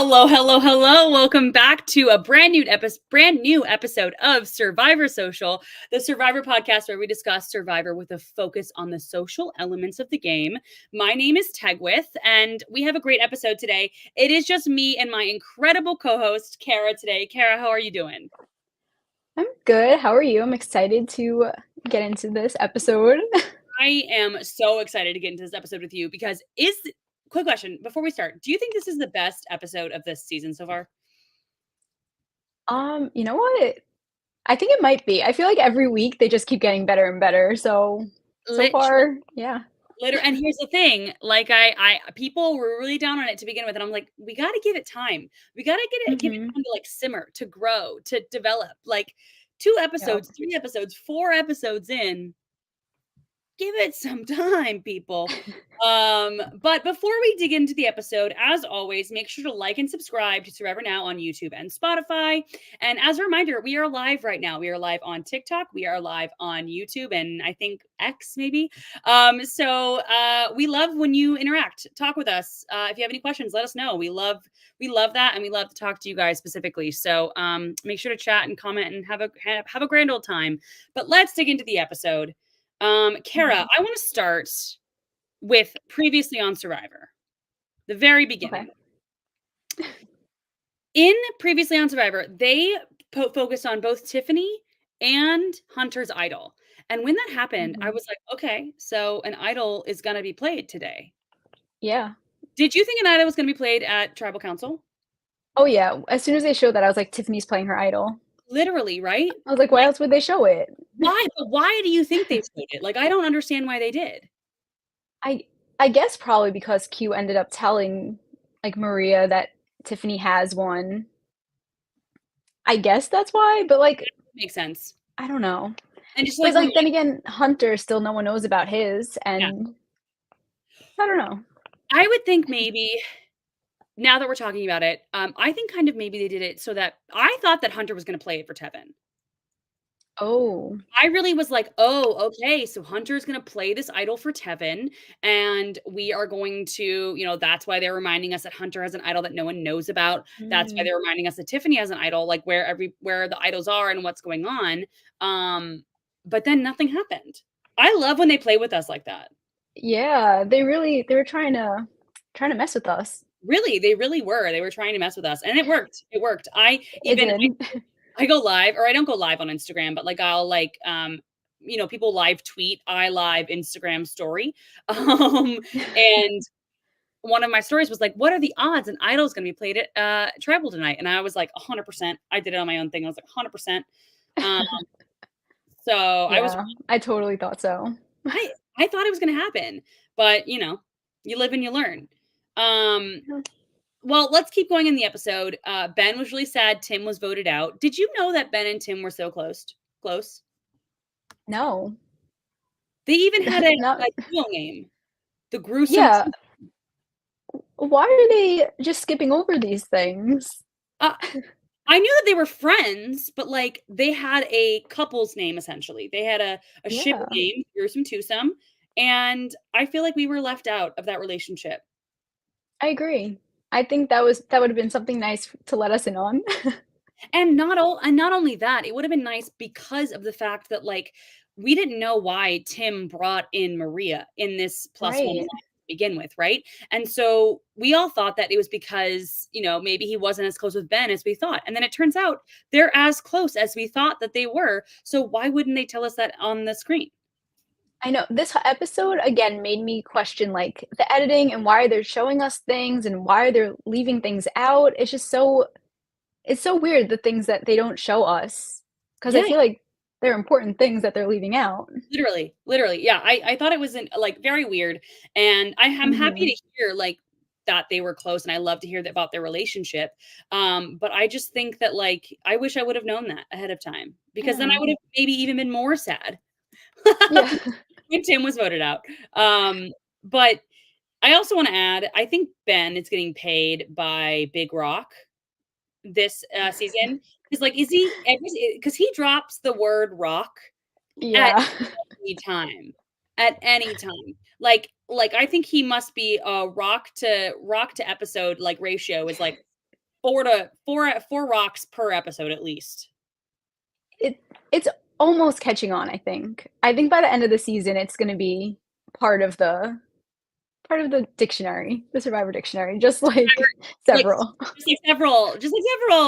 Hello, hello, hello. Welcome back to a brand new episode of Survivor Social, the Survivor podcast where we discuss Survivor with a focus on the social elements of the game. My name is Tegwyth, and we have a great episode today. It is just me and my incredible co-host, Cara, today. Cara, how are you doing? I'm good. How are you? I'm excited to get into this episode. I am so excited to get into this episode with you because quick question before we start. Do you think this is the best episode of this season so far? You know what? I think it might be. I feel like every week they just keep getting better and better. So Literally. far, yeah. And here's the thing, like I people were really down on it to begin with, and I'm like, we got to give it time. We got to give it Mm-hmm. time to like simmer, to grow, to develop. Like 2 Yep. episodes, 3 episodes, 4 episodes in, give it some time, people. But before we dig into the episode, as always, make sure to like and subscribe to Survivor Now on YouTube and Spotify. And as a reminder, we are live right now. We are live on TikTok, we are live on YouTube, and I think X maybe. We love when you interact, talk with us. If you have any questions, let us know. We love that, and we love to talk to you guys specifically. So make sure to chat and comment and have a grand old time. But let's dig into the episode. Cara, Mhm. I want to start with previously on Survivor, the very Okay. beginning. In previously on Survivor, they focused on both Tiffany and Hunter's idol. And when that happened, I Hmm. was like, okay, so an idol is going to be played today. Yeah. Did you think an idol was going to be played at Tribal Council? Oh yeah. As soon as they showed that, I was like, Tiffany's playing her idol. Literally, right? I was like, why Like, else would they show it? why? But why do you think they showed it? Like, I don't understand why they did. I I guess probably because Q ended up telling like Maria that Tiffany has one. I guess that's why, but like Makes sense. I don't know. And just But like, like then again, Hunter still no one knows about his, yeah, and I don't know. I would think maybe now that we're talking about it, I think kind of maybe they did it so that I thought that Hunter was gonna play it for Tevin. Oh, I really was like, "Oh, okay, so Hunter's gonna play this idol for Tevin, and we are going to," that's why they're reminding us that Hunter has an idol that no one knows about. That's why mm, they're reminding us that Tiffany has an idol, like where the idols are and what's going on. But then nothing happened. I love when they play with us like that. yeah. They were trying to mess with us. Really, they really were. They were trying to mess with us, and it worked. It worked. I It even did. I go live, or I don't go live on Instagram, but like I'll like people live tweet, I live Instagram story. And one of my stories was like, what are the odds an idol's gonna be played at tribal tonight? And I was like 100%. I did it on my own thing. I was like 100%. Um, so I was Yeah, I totally thought so. I thought it was gonna happen, but you live and you learn. Um Yeah. Well, let's keep going in the episode. Ben was really sad Tim was voted out. Did you know that Ben and Tim were so close? Close. No. They even had a Not duo name, the Gruesome yeah, Two. why are they just skipping over these things? Uh, I knew that they were friends, but like they had a couple's name essentially. They had a ship Yeah, name, Gruesome Twosome, and I feel like we were left out of that relationship. I agree. I think that would have been something nice to let us in on. And not only that, it would have been nice because of the fact that like we didn't know why Tim brought in Maria in this plus one Right. line to begin with, right? And so we all thought that it was because, maybe he wasn't as close with Ben as we thought. And then it turns out they're as close as we thought that they were. So why wouldn't they tell us that on the screen? I know this episode again made me question like the editing and why they're showing us things and why they're leaving things out. It's just it's so weird the things that they don't show us because I Yeah, feel like they're important things that they're leaving out. literally, literally. Yeah, I thought it was like very weird, and I'm happy Mhm. to hear like that they were close, and I love to hear that about their relationship. But I just think that like I wish I would have known that ahead of time because then I Yeah. would have maybe even been more sad Yeah. when Tim was voted out. But I also want to add, I think Ben is getting paid by Big Rock this season because like is he because he drops the word rock at Yeah. any time. At any time. Like, I think he must be a rock to episode, like, ratio is, like, four rocks per episode at least. It's almost catching on, I think. I think by the end of the season, it's gonna be part of the part of the dictionary, the Survivor dictionary, just like Like, several. just like several,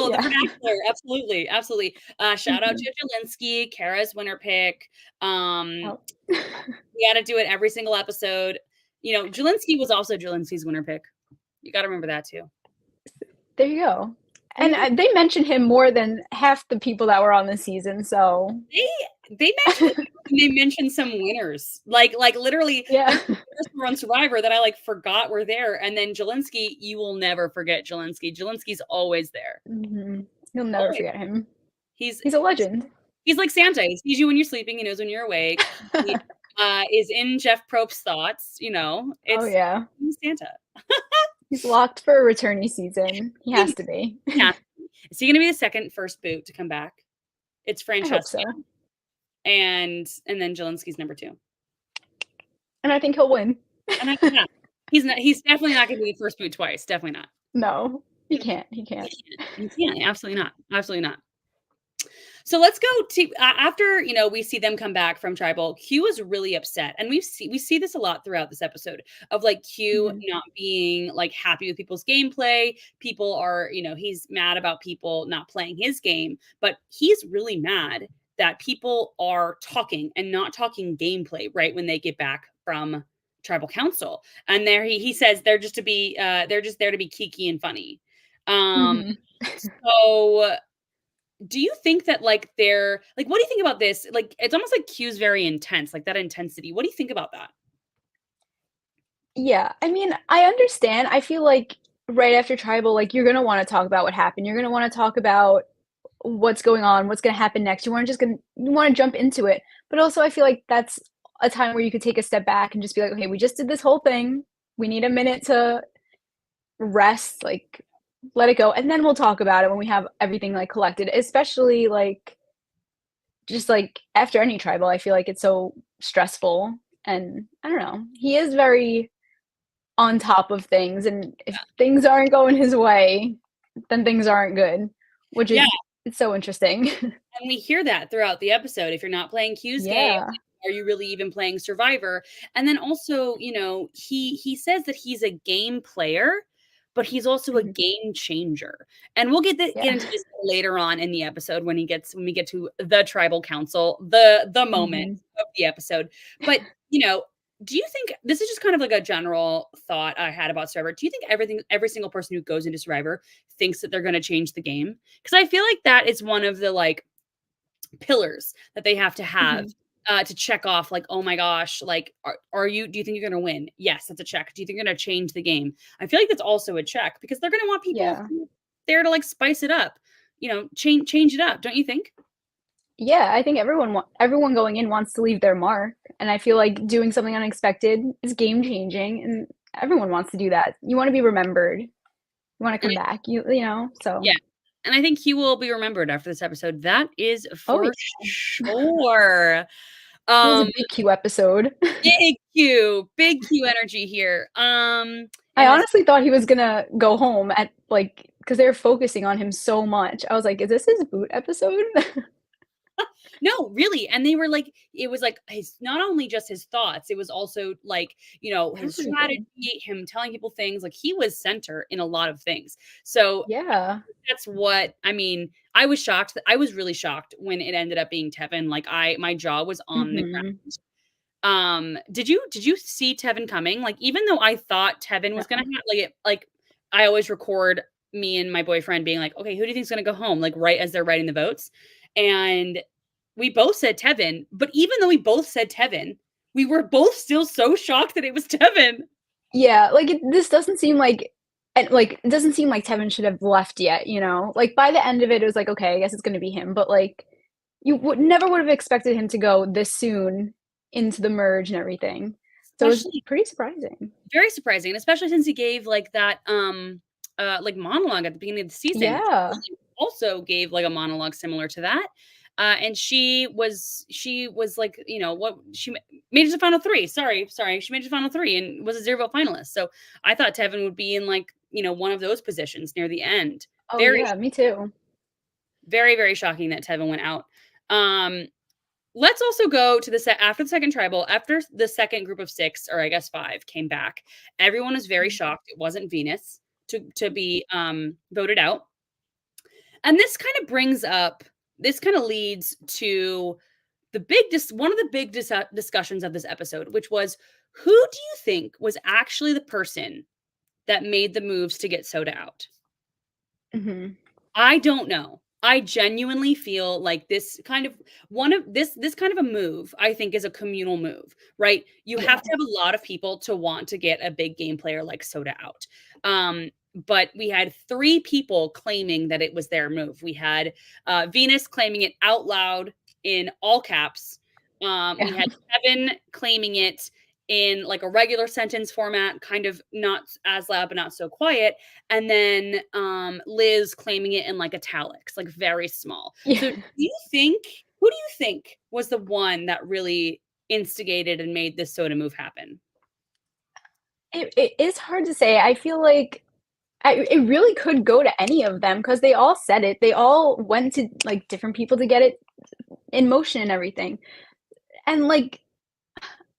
the Yeah. vernacular. Absolutely, absolutely. Shout out Mhm. to Jelinski, Kara's winner pick. Um, Oh. we got to do it every single episode. You know, Jelinski was also Jelinski's winner pick. You got to remember that too. There you go. There And, you go. they mentioned him more than half the people that were on the season, so They mentioned some winners. Like literally yeah. there's winners who were on Survivor that I like forgot were there. And then Jelinski, you will never forget Jelinski. Jelinski's always there. Mhm. You'll never Always. forget him. He's He's a legend. he's like Santa. He sees you when you're sleeping, he knows when you're awake. He is in Jeff Probst's thoughts, you know. Oh, It's yeah. he's Santa. He's locked for a returnee season. He has to be. Yeah. Is he gonna be the first boot to come back? It's I hope Francesca so. and then Jelinski's number 2. And I think he'll win. And he's definitely not gonna be the first boot twice. Definitely not. No, he can't, he can't. He can't. Absolutely not. Absolutely not. So let's go to after we see them come back from tribal. Q is really upset, and we see this a lot throughout this episode of like Q Mhm. not being like happy with people's gameplay. People are he's mad about people not playing his game, but he's really mad that people are talking and not talking gameplay right when they get back from tribal council. And there he says they're just there to be kiki and funny. Um, Mhm. so do you think that like they're like what do you think about this? Like it's almost like Q's very intense, like that intensity. What do you think about that? Yeah, I mean, I understand. I feel like right after tribal, like, you're gonna wanna talk about what happened. You're gonna wanna talk about what's going on, what's gonna happen next. You wanna jump into it. But also I feel like that's a time where you could take a step back and just be like, "Okay, we just did this whole thing. We need a minute to rest, like, let it go, and then we'll talk about it when we have everything, like, collected." Especially, like, just, like, after any tribal, I feel like it's so stressful, and I don't know. He is very on top of things, and if things aren't going his way, then things aren't good, which Yeah, is it's so interesting. and we hear that throughout the episode. If you're not playing Q's game, Yeah. are you really even playing Survivor? And then also, he says that he's a game player, but he's also a Mhm. game changer. And we'll get Yeah. into this later on in the episode when we get to the tribal council, the moment Mhm. of the episode. But, you know, do you think this is just kind of like a general thought I had about Survivor? Do you think every single person who goes into Survivor thinks that they're going to change the game? Because I feel like that is one of the like pillars that they have to have Mhm. to check off like, oh my gosh, like do you think you're gonna win? Yes, that's a check. Do you think you're gonna change the game? I feel like that's also a check because they're gonna want people Yeah. there to like spice it up, change it up, don't you think? Yeah, I think everyone going in wants to leave their mark, and I feel like doing something unexpected is game changing, and everyone wants to do that. You wanna be remembered. You wanna And come back, you know, so yeah. And I think he will be remembered after this episode. That is oh, for sure. it was a Um big Q episode. big Q energy here. I And this honestly thought he was gonna go home at, like, because they were focusing on him so much. I was like, "Is this his boot episode?" No, really, and they were like it was like his not only just his thoughts, it was also like, his Everything. strategy, him telling people things, like he was center in a lot of things. So Yeah. that's what I mean, I was shocked I was really shocked when it ended up being Tevin, like my jaw was on the Mhm. ground. Did you see Tevin coming? Like even though I thought Tevin was gonna No. have like I always record me and my boyfriend being like, "Okay, who do you think's gonna go home?" Like right as they're writing the votes. And we both said Tevin, but even though we both said Tevin, we were both still so shocked that it was Tevin. Yeah, like, this doesn't seem like it doesn't seem like Tevin should have left yet, you know? Like, by the end of it, it was like, "Okay, I guess it's gonna be him," but, like, you would have expected him to go this soon into the merge and everything. So, it was Especially pretty surprising. very surprising, especially since he gave like that like monologue at the beginning of the season. Yeah. Also gave like a monologue similar to that. And she was like, what made it to the final three. Sorry, she made it to the final three and was a zero vote finalist. So I thought Tevin would be in like, one of those positions near the end. Oh, Very, yeah, me too. very, very shocking that Tevin went out. Um, let's also go to after the second tribal, after the second group of 6, or I guess 5, came back. Everyone was very Mhm. shocked. It wasn't Venus to be voted out. And this kind of leads to one of the big discussions of this episode, which was, who do you think was actually the person that made the moves to get Soda out? Mhm. I don't know. I genuinely feel like this kind of a move, I think, is a communal move, right? You have Yeah. to have a lot of people to want to get a big game player like Soda out. But we had 3 people claiming that it was their move. We had Venus claiming it out loud in all caps. We Yeah. had Kevin claiming it in like a regular sentence format, kind of not as loud but not so quiet, and then Liz claiming it in like italics, like very small. Yeah. So who do you think was the one that really instigated and made this soda move happen? It is hard to say. I feel like it really could go to any of them because they all said it. They all went to, like, different people to get it in motion and everything. And, like,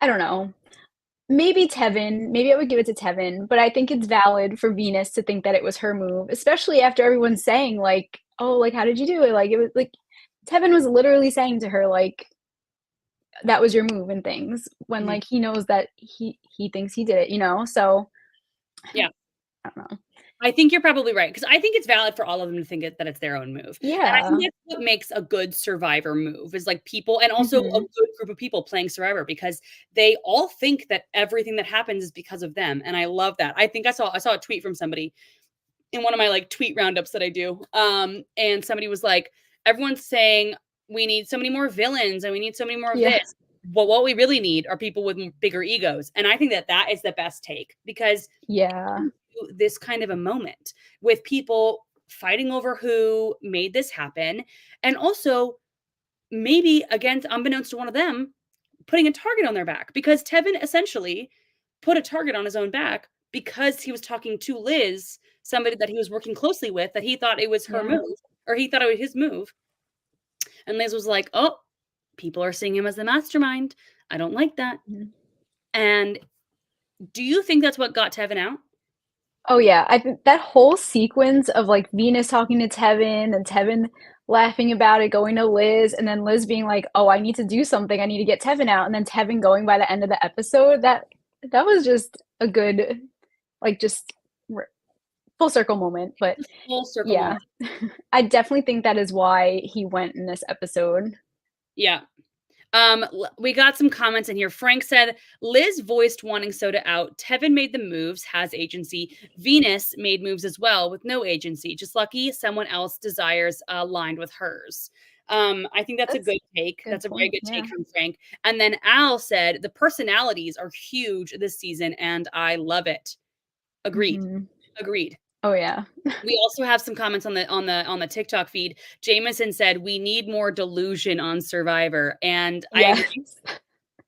I don't know. Maybe Tevin, maybe I would give it to Tevin, but I think it's valid for Venus to think that it was her move, especially after everyone's saying, like, "Oh, like, how did you do it?" Like, it was like Tevin was literally saying to her, like, "That was your move," and things, when, Mhm. like, he knows that he thinks he did it, you know? So, Yeah. I don't know. I think you're probably right, because I think it's valid for all of them to think that it's their own move, and I think Yeah. that's what makes a good Survivor move, is, like, people, and also a Mhm. good group of people playing Survivor, because they all think that everything that happens is because of them, and I love that. I think I saw a tweet from somebody in one of my, like, tweet roundups that I do, and somebody was like, "Everyone's saying we need so many more villains, and we need so many more of Yeah. this, but what we really need are people with bigger egos," and I think that that is the best take, because Yeah. this kind of a moment with people fighting over who made this happen, and also maybe, against unbeknownst to one of them, putting a target on their back, because Tevin essentially put a target on his own back because he was talking to Liz, somebody that he was working closely with, that he thought it was her Yeah. move, or he thought it was his move, and Liz was like, "Oh, people are seeing him as the mastermind. I don't like that." Mhm. And do you think that's what got Tevin out? Oh, yeah, I think that whole sequence of, like, Venus talking to Tevin and Tevin laughing about it, going to Liz, and then Liz being like, "Oh, I need to do something, I need to get Tevin out," and then Tevin going by the end of the episode, that was just a good, like, just r full circle moment, but This full circle moment. yeah. I definitely think that is why he went in this episode. Yeah. We got some comments in here. Frank said, Liz voiced wanting Soda out. Tevin made the moves, has agency. Venus made moves as well with no agency. Just lucky someone else desires aligned with hers. I think that's a That's good take. a good That's a very point, good yeah. take from Frank. And then Al said, the personalities are huge this season, and I love it. Agreed. Mhm. Agreed. Oh, yeah. We also have some comments on the TikTok feed. Jameson said, "We need more delusion on Survivor," and I Yes. agree.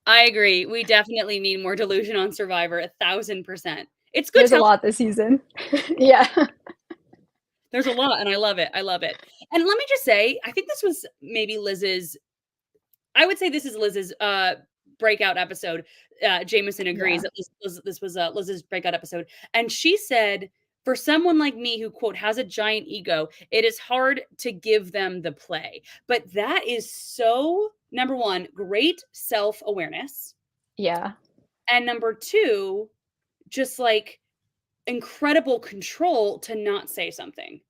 I agree. We definitely need more delusion on Survivor, 1,000%. It's good There's a television. lot this season. Yeah. There's a lot, and I love it. I love it. And let me just say, I think this was maybe Liz's I would say this is Liz's, breakout episode. Jameson agrees Yeah. that this was, Liz's breakout episode, and she said, "For someone like me who, quote, has a giant ego, it is hard to give them the play." But that is so, number 1, great self-awareness, Yeah. and number 2, just, like, incredible control to not say something.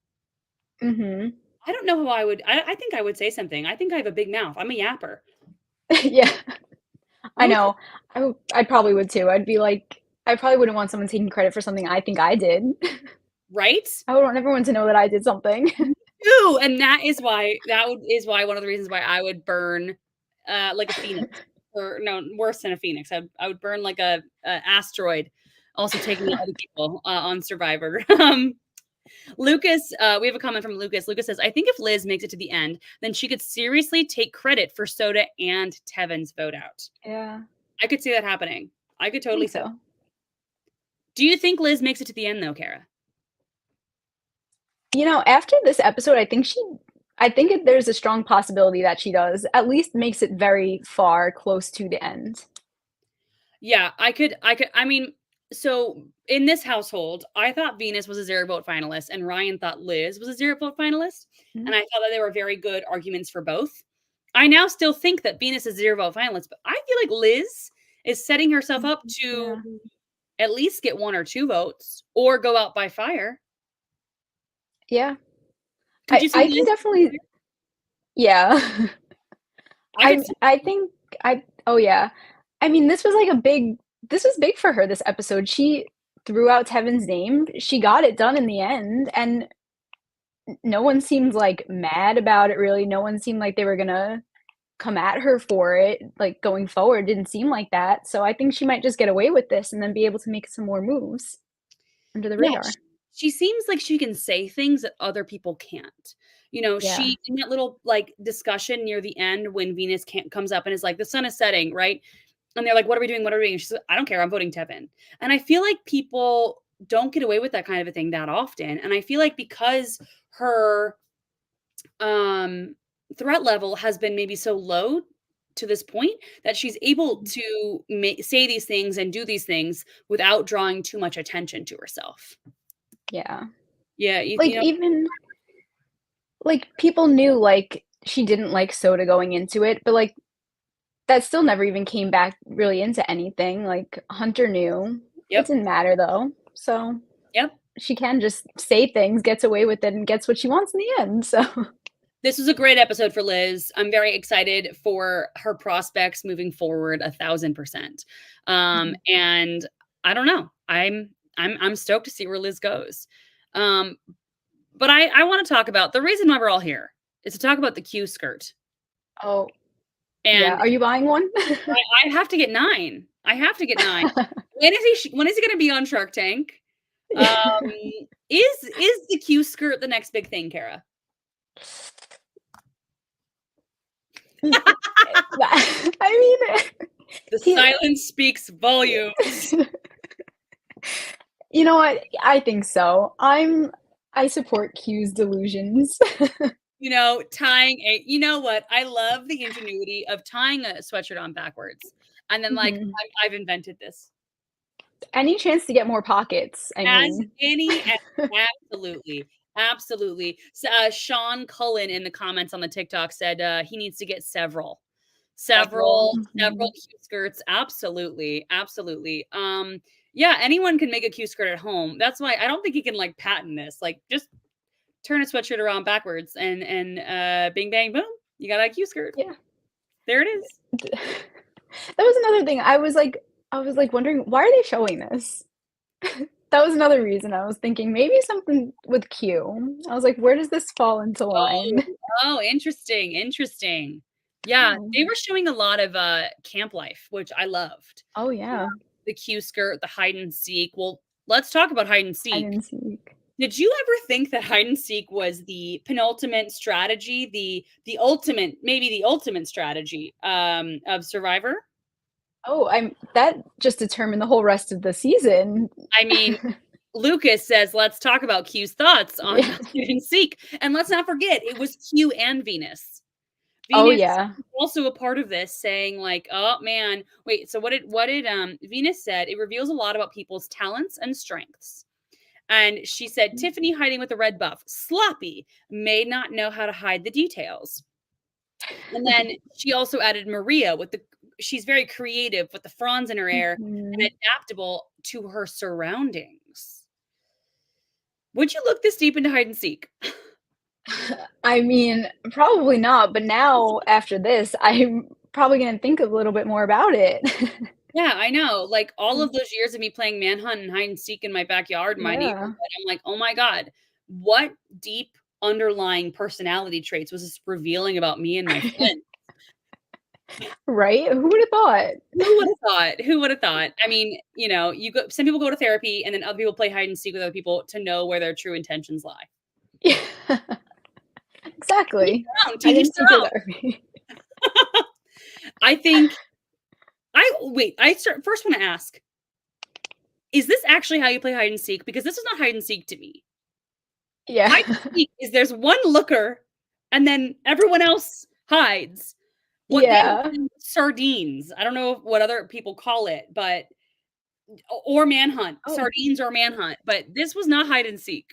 Mhm. I don't know how I think I would say something. I think I have a big mouth. I'm a yapper. Yeah. I I'm a know. I probably would too. I'd be like I probably wouldn't want someone taking credit for something I think I did. right? I would want everyone to know that I did something. Me too, and is why one of the reasons why I would burn, like a phoenix, or no, worse than a phoenix. I would burn like a asteroid, also taking out other people, on Survivor. Lucas, we have a comment from Lucas. Lucas says, "I think if Liz makes it to the end, then she could seriously take credit for Soda and Tevin's vote out." Yeah, I could see that happening. I could I totally think see that. so. Do you think Liz makes it to the end though, Kara? You know, after this episode, there's a strong possibility that she does. At least makes it very far close to the end. Yeah, I mean, so in this household, I thought Venus was a zero vote finalist and Ryan thought Liz was a zero vote finalist. And Mhm. I thought that there were very good arguments for both. I now still think that Venus is zero vote finalist, but I feel like Liz is setting herself up to Yeah. at least get 1 or 2 votes or go out by fire. Yeah. Could you see I can Liz? definitely yeah. I could see. I think I oh, yeah. I mean, this was big for her this episode. She threw out Tevin's name. She got it done in the end, and no one seemed, like, mad about it, really. No one seemed like they were gonna come at her for it, like, going forward, didn't seem like that, so I think she might just get away with this and then be able to make some more moves under the Yeah, radar. she seems like she can say things that other people can't. You know, Yeah. she in that little, like, discussion near the end when Venus can't comes up and is like, "The sun is setting," right? And they're like, "What are we doing? What are we doing?" She's like, "I don't care. I'm voting Tevin." And I feel like people don't get away with that kind of a thing that often. And I feel like because her um threat level has been maybe so low to this point that she's able Mhm. to say these things and do these things without drawing too much attention to herself. Yeah. Yeah, Like, even like, people knew, like, she didn't like soda going into it, but, like, that still never even came back really into anything, like, Hunter knew. It yep, didn't matter, though, so yep. she can just say things, gets away with it, and gets what she wants in the end, so This was a great episode for Liz. I'm very excited for her prospects moving forward 1,000%. Mhm. And I don't know. I'm stoked to see where Liz goes. Um, but I want to talk about the reason why we're all here is to talk about the Q skirt. Oh, yeah. And Are you buying one? I have to get 9. I have to get 9. When is he gonna be on Shark Tank? Um, Yeah. is the Q skirt the next big thing, Kara? I mean, The he silence speaks volumes. you know what? I think so. I support Q's delusions. You know, tying a you know what? I love the ingenuity of tying a sweatshirt on backwards, and then, like, Mhm. I've invented this. Any chance to get more pockets, I As mean. any absolutely, absolutely. Sean Cullen in the comments on the TikTok said, he needs to get several. Several. Several Mhm. Q skirts. Absolutely, absolutely. Yeah, anyone can make a Q skirt at home. That's why I don't think he can, like, patent this. Like, just turn a sweatshirt around backwards and bing, bang, boom, you got a Q skirt. Yeah. There it is. That was another thing. I was, like, wondering, why are they showing this? That was another reason I was thinking maybe something with Q. I was like, "Where does this fall into Oh, line?" oh, interesting, interesting. Yeah, Oh. they were showing a lot of, camp life, which I loved. Oh, yeah. The Q skirt, the hide and seek. Well, let's talk about hide and I seek. didn't see. Did you ever think that hide and seek was the penultimate strategy, the ultimate maybe the ultimate strategy, of Survivor? Oh, I'm that just determined the whole rest of the season. I mean, Lucas says, "Let's talk about Q's thoughts on Yeah. hide and seek," and let's not forget, it was Q and Venus. Oh, Venus yeah. was also a part of this saying like, "Oh, man." Wait, so what did Venus said, "It reveals a lot about people's talents and strengths." And she said, "Tiffany hiding with a red buff, sloppy, may not know how to hide the details." And then she also added Maria with the she's very creative with the fronds in her hair and Mhm. adaptable to her surroundings. Would you look this deep into hide and seek? I mean, probably not, but now after this, I'm probably gonna think a little bit more about it. Yeah, I know. Like all Mm, of those years of me playing manhunt and hide and seek in my backyard, in my neighborhood, yeah. I'm like, "Oh my god, what deep underlying personality traits was this revealing about me and my friend?" Right? Who would have thought? Who would have thought? Who would have thought? I mean, you know, you go some people go to therapy and then other people play hide and seek with other people to know where their true intentions lie. Yeah. To each Exactly. their own, to I each didn't their seek her own. therapy. I think I wait, first wanna ask, is this actually how you play hide and seek? Because this is not hide and seek to me. Yeah. Hide and seek is there's one looker, and then everyone else hides. What they Yeah. do sardines. I don't know what other people call it, but or manhunt. Oh, Sardines or manhunt, but this was not hide and seek.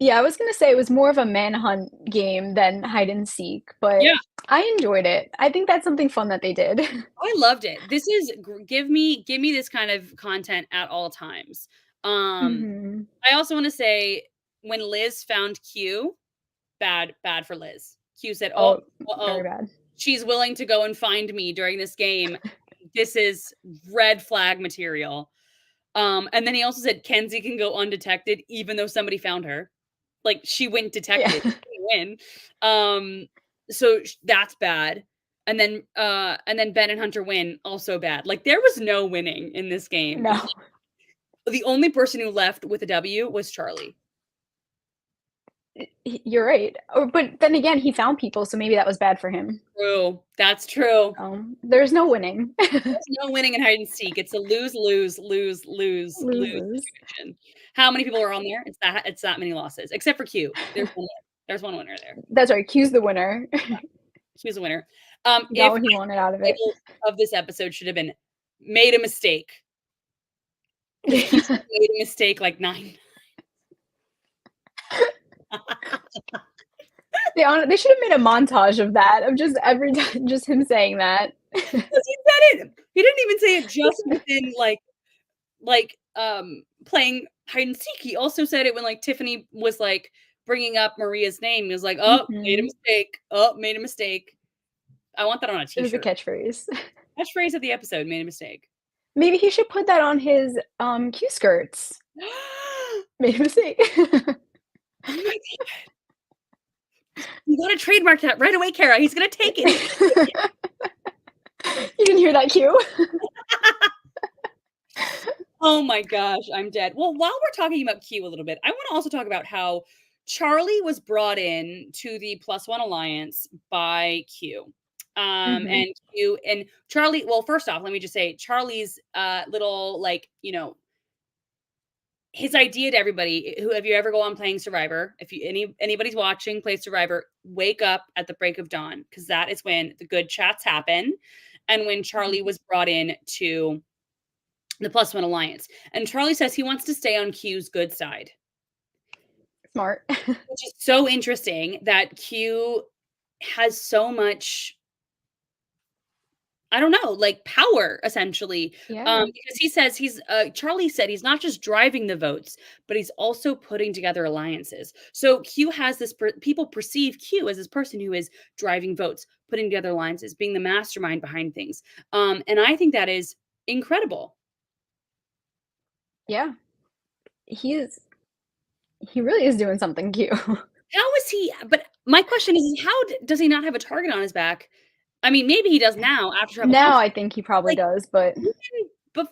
yeah, I was gonna say it was more of a manhunt game than hide and seek, but Yeah, I enjoyed it. I think that's something fun that they did. I loved it. This is give me this kind of content at all times. Um, Mhm. I also want to say when Liz found Q, bad for Liz. Q said, "Oh, Oh, very uh-oh, bad. she's willing to go and find me during this game. This is red flag material." And then he also said Kenzie can go undetected even though somebody found her. Like she went Yeah. detected, she didn't win. So that's bad. And then Ben and Hunter win, also bad. Like there was no winning in this game. No. The only person who left with a W was Charlie. You're right. Or but then again, he found people, so maybe that was bad for him. True. That's true. There's no winning. There's no winning in hide and seek. It's a lose, lose, lose, lose, lose Lose. situation. How many people are on there? It's that many losses, except for Q. There's one winner there. That's right, Q's the winner. Q's a winner. He got If what he wanted out of the it. title of this episode should have been "Made a Mistake," because Q made a mistake like 9. They should have made a montage of that, of just every time just him saying that. 'Cause he said it. He didn't even say it just within playing hide and seek. He also said it when like Tiffany was like bringing up Maria's name. He was like, "Oh, made a Mhm. mistake. Oh, made a mistake." I want that on a It was a t-shirt. catchphrase. Catchphrase of the episode, made a mistake. Maybe he should put that on his, Q skirts. Oh Made a mistake. my god. You gotta trademark that right away, Cara. He's gonna take it. You didn't hear that, Q? Oh my gosh, I'm dead. Well, while we're talking about Q a little bit, I wanna also talk about how Charlie was brought in to the +1 alliance by Q. Mhm. And Q and Charlie, well, first off, let me just say Charlie's little like, his idea to everybody who have you ever go on playing Survivor, if you anybody's watching play Survivor, wake up at the break of dawn because that is when the good chats happen and when Charlie Mhm. was brought in to the +1 alliance. And Charlie says he wants to stay on Q's good side, Smart. which is so interesting that Q has so much, I don't know, like power essentially. Yeah. Because he says Charlie said he's not just driving the votes, but he's also putting together alliances. So Q has people perceive Q as this person who is driving votes, putting together alliances, being the mastermind behind things. And I think that is incredible. Yeah. He really is doing something, Q. How is he? But my question is how does he not have a target on his back? I mean, maybe he does now after tribal Now council. I think he probably Like does, but even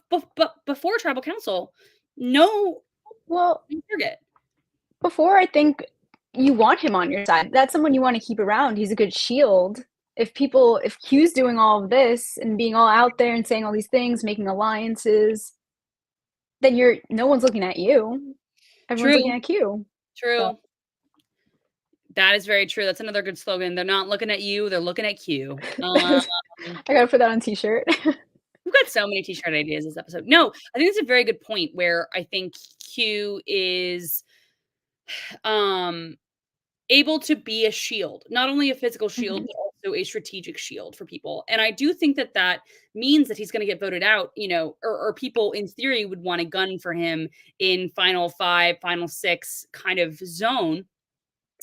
before tribal council, no well, target. before I think you want him on your side. That's someone you wanna keep around. He's a good shield. If Q's doing all of this and being all out there and saying all these things, making alliances, then you're no one's looking at you. Everyone's looking True, at Q. So, true. That is very true. That's another good slogan. They're not looking at you, they're looking at Q. I gotta put that on a t-shirt. We've got so many t-shirt ideas this episode. No, I think it's a very good point where I think Q is um able to be a shield, not only a physical shield, Mhm. but also a strategic shield for people. And I do think that that means that he's going to get voted out, or people in theory would want to gun for him in final 5, final 6 kind of zone.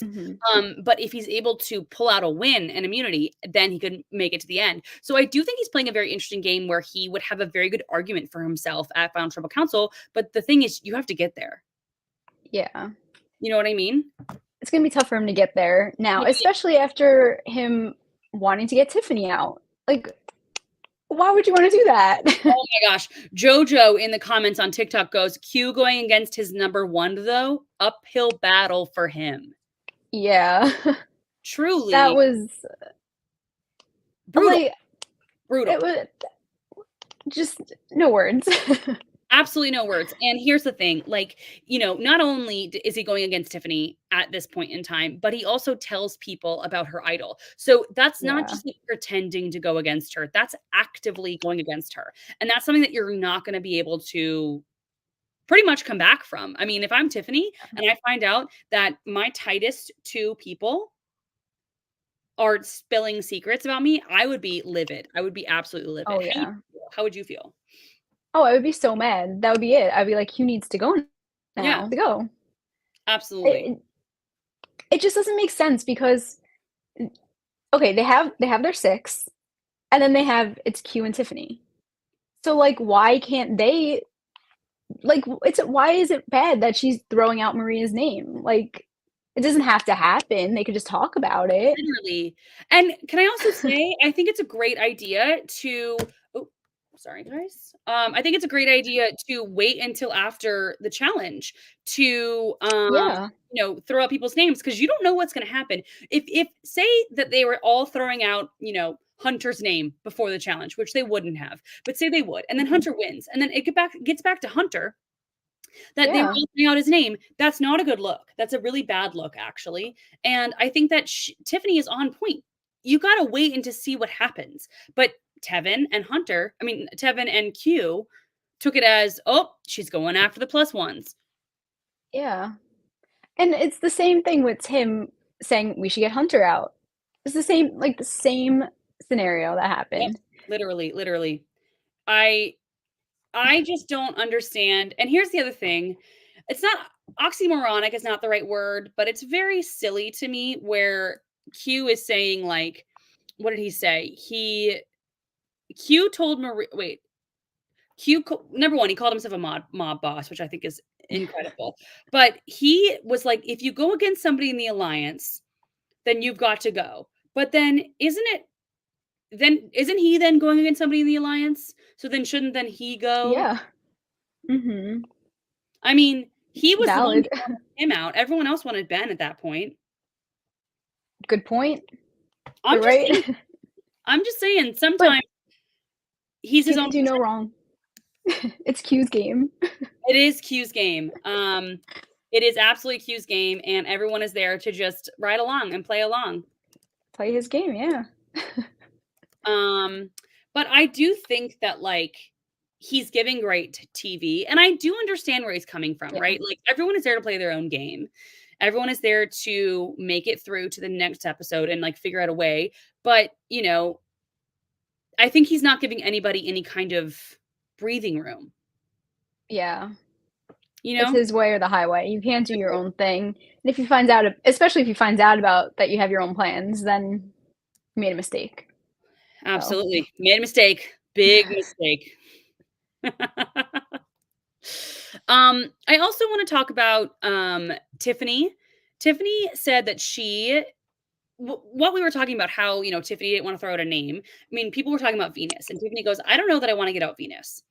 Mhm. But if he's able to pull out a win and immunity, then he could make it to the end. So I do think he's playing a very interesting game where he would have a very good argument for himself at Final Tribal Council. But the thing is, you have to get there. Yeah. You know what I mean? It's gonna be tough for him to get there now, especially after him wanting to get Tiffany out. Like, why would you wanna do that? Oh my gosh. Jojo in the comments on TikTok goes, Q going against his number one, though, uphill battle for him. Yeah. That Truly was brutal. like, it Brutal. was just no words. Absolutely no words. And here's the thing, like, not only is he going against Tiffany at this point in time, but he also tells people about her idol. So that's not Yeah. just like pretending to go against her. That's actively going against her. And that's something that you're not going to be able to pretty much come back from. I mean, if I'm Tiffany and I find out that my tightest two people are spilling secrets about me, I would be livid. I would be absolutely livid. Oh, yeah. How would you feel? Oh, I would be so mad. That would be it. I'd be like, "Who needs to go Yeah, now?" To go. absolutely. It it just doesn't make sense because okay, they have their 6, and then they have it's Q and Tiffany. So, like, why can't they like, it's why is it bad that she's throwing out Maria's name? Like, it doesn't have to happen, they could just talk about it. Literally. And can I also say, I think it's a great idea to oh, sorry guys. I think it's a great idea to wait until after the challenge to Yeah, throw out people's names because you don't know what's gonna happen. If say that they were all throwing out, Hunter's name before the challenge, which they wouldn't have, but say they would, and then mhm, Hunter wins, and then gets back to Hunter that they were yeah, all throwing out his name. That's not a good look. That's a really bad look, actually. And I think that Tiffany is on point. You got to wait and to see what happens. But Tevin and Q took it as, oh, she's going after the plus ones. yeah, and it's the same thing with Tim saying, "We should get Hunter out." It's the same scenario that Yep. happened. Literally, literally. I I just don't understand. And here's the other thing. It's not oxymoronic is not the right word, but it's very silly to me where Q is saying like what did he say? Q told Marie wait, number 1, he called himself a mob boss, which I think is incredible. But he was like, if you go against somebody in the alliance, then you've got to go. But isn't he then going against somebody in the alliance? So then shouldn't then he go? Yeah, mhm, I mean, he was the one valid. who wanted him out. Everyone else wanted Ben at that point. Good point. I'm You're just right. saying I'm just saying But sometimes he's his Q own can do no wrong. It's Q's game. it is Q's game. It is absolutely Q's game, and everyone is there to just ride along and play along. Play his game, yeah. Um, but I do think that like he's giving great TV, and I do understand where he's coming from, Yeah, right? Like everyone is there to play their own game. Everyone is there to make it through to the next episode and like figure out a way. But, I think he's not giving anybody any kind of breathing room, yeah. you It's know? his way or the highway. You can't do your own thing, and if he finds out especially if he finds out about that you have your own plans, then you made a mistake. So, Absolutely. Made a mistake. Big mistake. I also want to talk about Tiffany. Tiffany said that what we were talking about, how Tiffany didn't want to throw out a name. I mean, people were talking about Venus, and Tiffany goes, "I don't know that I want to get out Venus."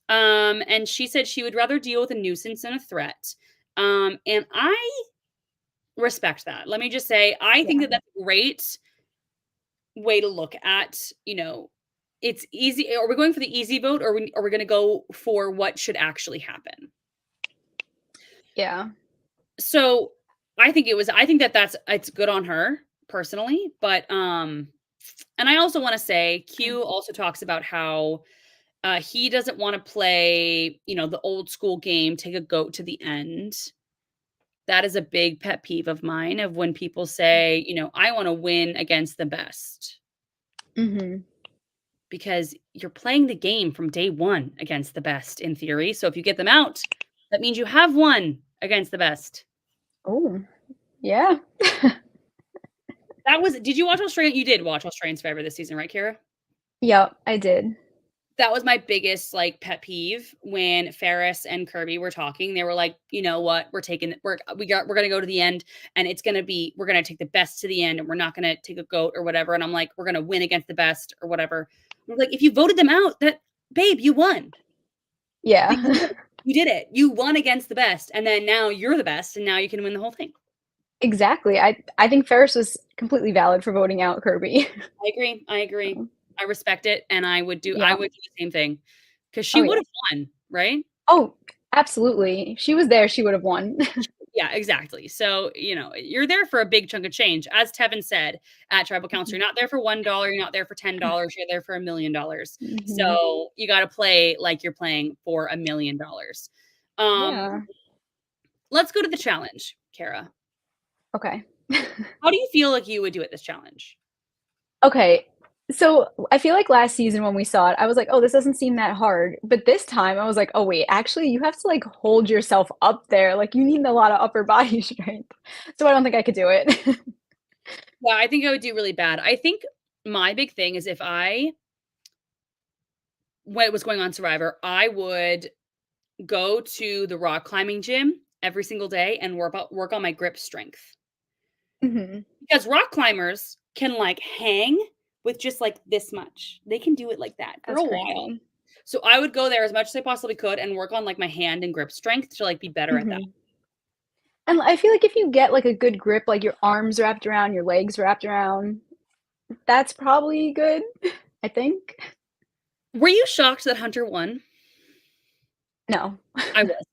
And she said she would rather deal with a nuisance than a threat. And I respect that. Let me just say, I think yeah. that that's a great way to look at, it's easy. Are we going for the easy vote, or are we going to go for what should actually happen? Yeah. So I think that it's good on her personally, but and I also want to say Q also talks about how he doesn't want to play, the old school game, take a goat to the end. That is a big pet peeve of mine of when people say, I want to win against the best Mhm. because you're playing the game from day 1 against the best in theory. So if you get them out, that means you have won against the best. Oh, yeah. Did you watch Australian? You did watch Australian Survivor this season, right, Kara? Yep, I did. That was my biggest like pet peeve when Ferris and Kirby were talking. They were like, you know what, we're gonna go to the end, and we're gonna take the best to the end, and we're not gonna take a goat or whatever. And I'm like, we're gonna win against the best or whatever. I'm like, if you voted them out, that babe, you won. Yeah. Like, you did it. You won against the best, and then now you're the best, and now you can win the whole thing. Exactly. I think Ferris was completely valid for voting out Kirby. I agree. I agree. So, I respect it, and I yeah. would do the same thing because she Oh, would yeah. have won, right? Oh, absolutely. She was there, she would have won. Yeah, exactly. So, you're there for a big chunk of change. As Tevin said at Tribal Council, you're Mhm. not there for $1, you're not there for $10, you're there for $1,000,000. Mhm. So, you gotta play like you're playing for $1,000,000. Um, Yeah. let's go to the challenge, Cara. Okay. How do you feel like you would do at this challenge? Okay, so I feel like last season when we saw it, I was like, "Oh, this doesn't seem that hard." But this time I was like, "Oh, wait, actually, you have to, like, hold yourself up there, like, you need a lot of upper body strength." So I don't think I could do it. Yeah, I think I would do really bad. I think my big thing is if I when it was going on Survivor, I would go to the rock climbing gym every single day and work on my grip strength. Mhm. Because rock climbers can, like, hang with just, like, this much. They can do it like that for That's a while. crazy. So I would go there as much as I possibly could and work on, like, my hand and grip strength to, like, be better at that. Mhm. And I feel like if you get, like, a good grip, like, your arms wrapped around, your legs wrapped around, that's probably good, I think. Were you shocked that Hunter won? No. I was.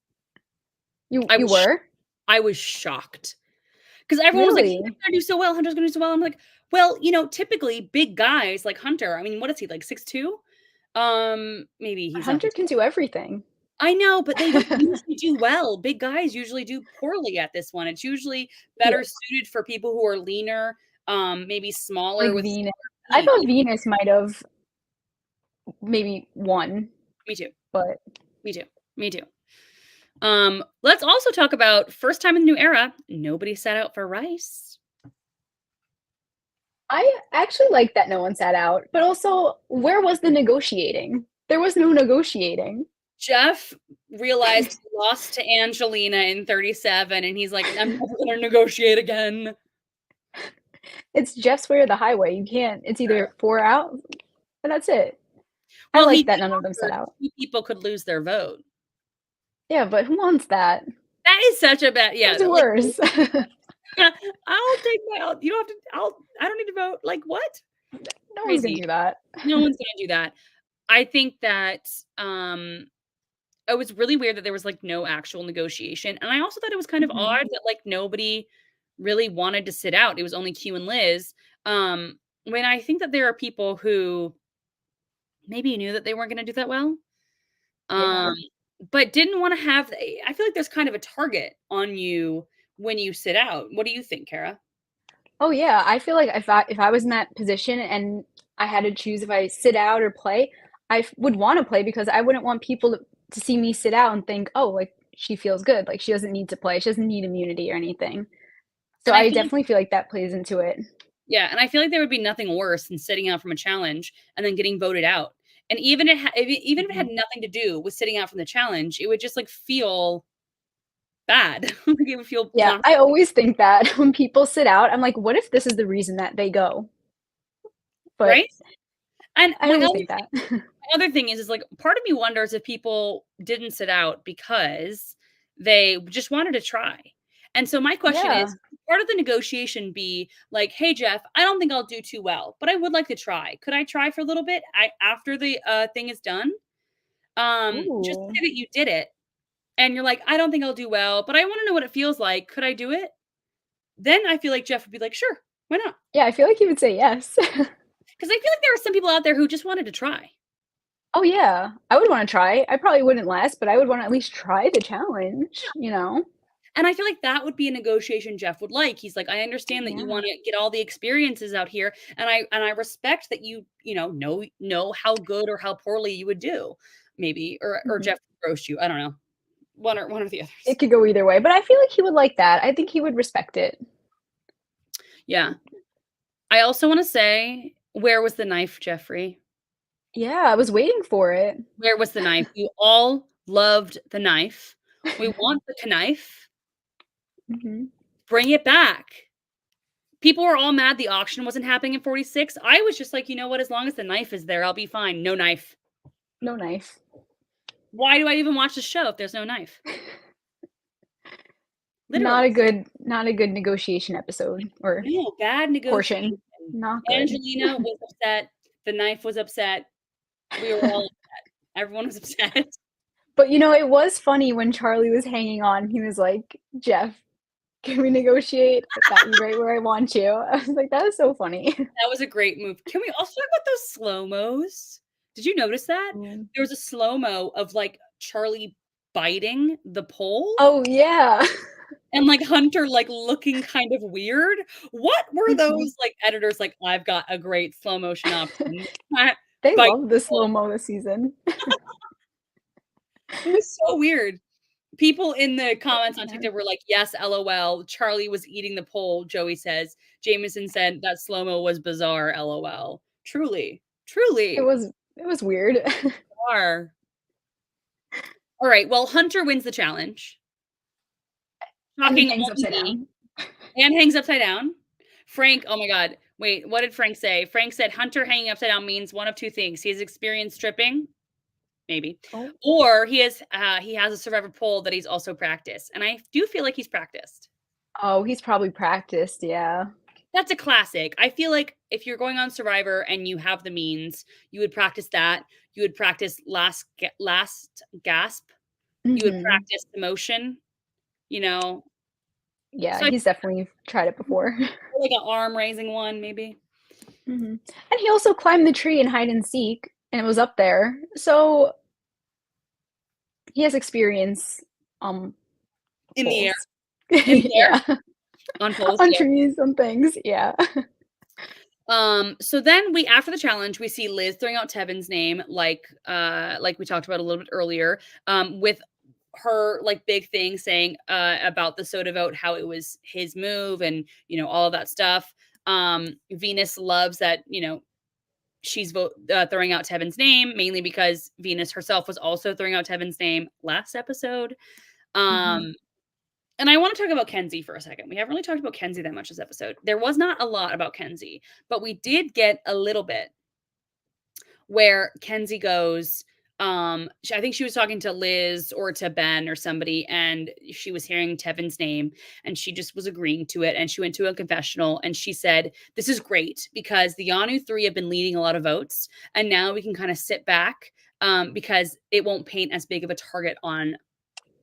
You I you was sh were? I was shocked. 'Cause everyone was like, Really? "Hunter's gonna do so well, Hunter's gonna do so well." I'm like, "Well, typically big guys like Hunter." I mean, what is he, like 6'2"? Maybe But he's not Hunter 6'2". can do everything. I know, but they don't usually do well. Big guys usually do poorly at this one. It's usually Yeah, better suited for people who are leaner, maybe like smaller with Venus. smaller I feet. thought Yeah, Venus might have maybe won, me too. but Me too. Me too. Let's also talk about first time in the new era, nobody set out for rice. I actually like that no one sat out, but also, where was the negotiating? There was no negotiating. Jeff realized he lost to Angelina in 37, and he's like, "I'm never gonna negotiate again." It's Jeff's way or the highway. You can't it's either 4 out, and that's it. I Well, he like did that none of them sat offer out. 2 people could lose their vote. Yeah, but who wants that? That is such a bad yeah, There's like, worse. I'll take my you don't have to I don't need to vote, like, what? No one's gonna Crazy. do that. No one's gonna do that. I think that, it was really weird that there was, like, no actual negotiation, and I also thought it was kind of Mhm. odd that, like, nobody really wanted to sit out. It was only Q and Liz, when I think that there are people who maybe knew that they weren't gonna do that well, um, Yeah. but didn't wanna have I feel like there's kind of a target on you when you sit out. What do you think, Kara? Oh, yeah, I feel like if I was in that position and I had to choose if I sit out or play, would wanna play because I wouldn't want people to see me sit out and think, "Oh, like, she feels good, like, she doesn't need to play, she doesn't need immunity or anything." So And I I feel like definitely feel like that plays into it. yeah, and I feel like there would be nothing worse than sitting out from a challenge and then getting voted out. And even if it had Mhm. nothing to do with sitting out from the challenge, it would just, like, feel bad. Like, it would feel Yeah, not I always think that when people sit out, I'm like, "What if this is the reason that they go?" But right? And I always think that. my other thing is like part of me wonders if people didn't sit out because they just wanted to try. And so my question Yeah. is, part of the negotiation be like, "Hey Jeff, I don't think I'll do too well, but I would like to try. Could I try for a little bit after the thing is done?" Just Ooh. say that you did it and you're like, "I don't think I'll do well, but I want to know what it feels like. Could I do it?" Then I feel like Jeff would be like, "Sure, why not?" Yeah, I feel like he would say yes. Because I feel like there are some people out there who just wanted to try. Oh, yeah. I would wanna try. I probably wouldn't last, but I would wanna at least try the challenge, you know? And I feel like that would be a negotiation Jeff would like. He's like, "I understand that you Yeah. wanna get all the experiences out here, and I respect that you know how good or how poorly you would do." Maybe, or Mhm. Jeff would roast you, I don't know. One or the It others. could go either way, but I feel like he would like that. I think he would respect it. Yeah. I also wanna say, where was the knife, Jeffrey? Yeah, I was waiting for it. Where was the knife? We all loved the knife. We want the knife. Mhm. Bring it back. People were all mad the auction wasn't happening in 46. I was just like, "You know what? As long as the knife is there, I'll be fine. No knife." No knife. Why do I even watch the show if there's no knife? Not Literally. a good not a good negotiation episode or No, bad portion. negotiation. Not good. Angelina was upset. The knife was upset. We were all upset. Everyone was upset. But, you know, it was funny when Charlie was hanging on, he was like, "Jeff, can we negotiate? I got you right where I want you." I was like, "That is so funny." That was a great move. Can we also talk about those slow-mos? Did you notice that? Mm. There was a slow-mo of, like, Charlie biting the pole Oh, yeah. and, like, Hunter, like, looking kind of weird. What were Mhm. those, like, editors like, "I've got a great slow motion option." They Bite love the the pole. slow-mo this season. It was so weird. People in the comments on Yeah. TikTok were like, "Yes, LOL. Charlie was eating the pole," Joey says. Jameson said, "That slow-mo was bizarre, LOL." Truly, It truly was it was weird. are. Alright, well, Hunter wins the challenge. And he Shocking hangs only upside me. down. And hangs upside down. Frank, oh my god. Wait, what did Frank say? Frank said, "Hunter hanging upside down means one of 2 things. He has experienced stripping," maybe, Oh. or he has a survivor pole that he's also practiced, and I do feel like he's practiced. Oh, he's probably practiced, yeah. That's a classic. I feel like if you're going on Survivor and you have the means, you would practice that. You would practice last gasp. You would Mhm. practice the motion, you know? Yeah, So I he's definitely tried it before. like an arm raising one, maybe Mhm. And he also climbed the tree in hide and seek, and it was up there, so he has experience, um, in the air. poles. In the air? Yeah. On poles, On yeah. trees, on things, yeah. So then we after the challenge, we see Liz throwing out Tevin's name, like we talked about a little bit earlier, with her like big thing saying about the soda vote, how it was his move and all of that stuff. Venus loves that, throwing out Tevin's name, mainly because Venus herself was also throwing out Tevin's name last episode. Mhm. Um, and I want to talk about Kenzie for a second. We haven't really talked about Kenzie that much this episode. There was not a lot about Kenzie, but we did get a little bit where Kenzie goes, I think she was talking to Liz or to Ben or somebody, and she was hearing Tevin's name, and she just was agreeing to it. And she went to a confessional, and she said, "This is great because the Yanu 3 have been leading a lot of votes, and now we can kind of sit back because it won't paint as big of a target on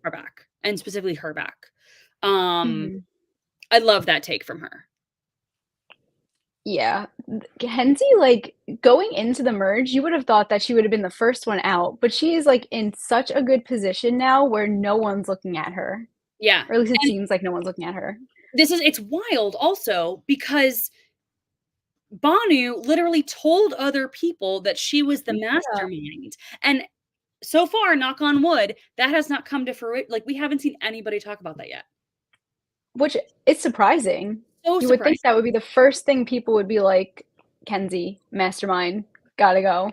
our back, and specifically her back." Um, Mhm. I love that take from her. Yeah. Kenzie, like, going into the merge, you would have thought that she would have been the first one out, but she is, like, in such a good position now where no one's looking at her, Yeah. or at least it And seems like no one's looking at her. it's wild also because Banu literally told other people that she was the Yeah. mastermind. And so far, knock on wood, that has not come to fruition. Like, we haven't seen anybody talk about that yet. Which is surprising. So You would think that surprising. would be the first thing people would be like, "Kenzie, mastermind, gotta go."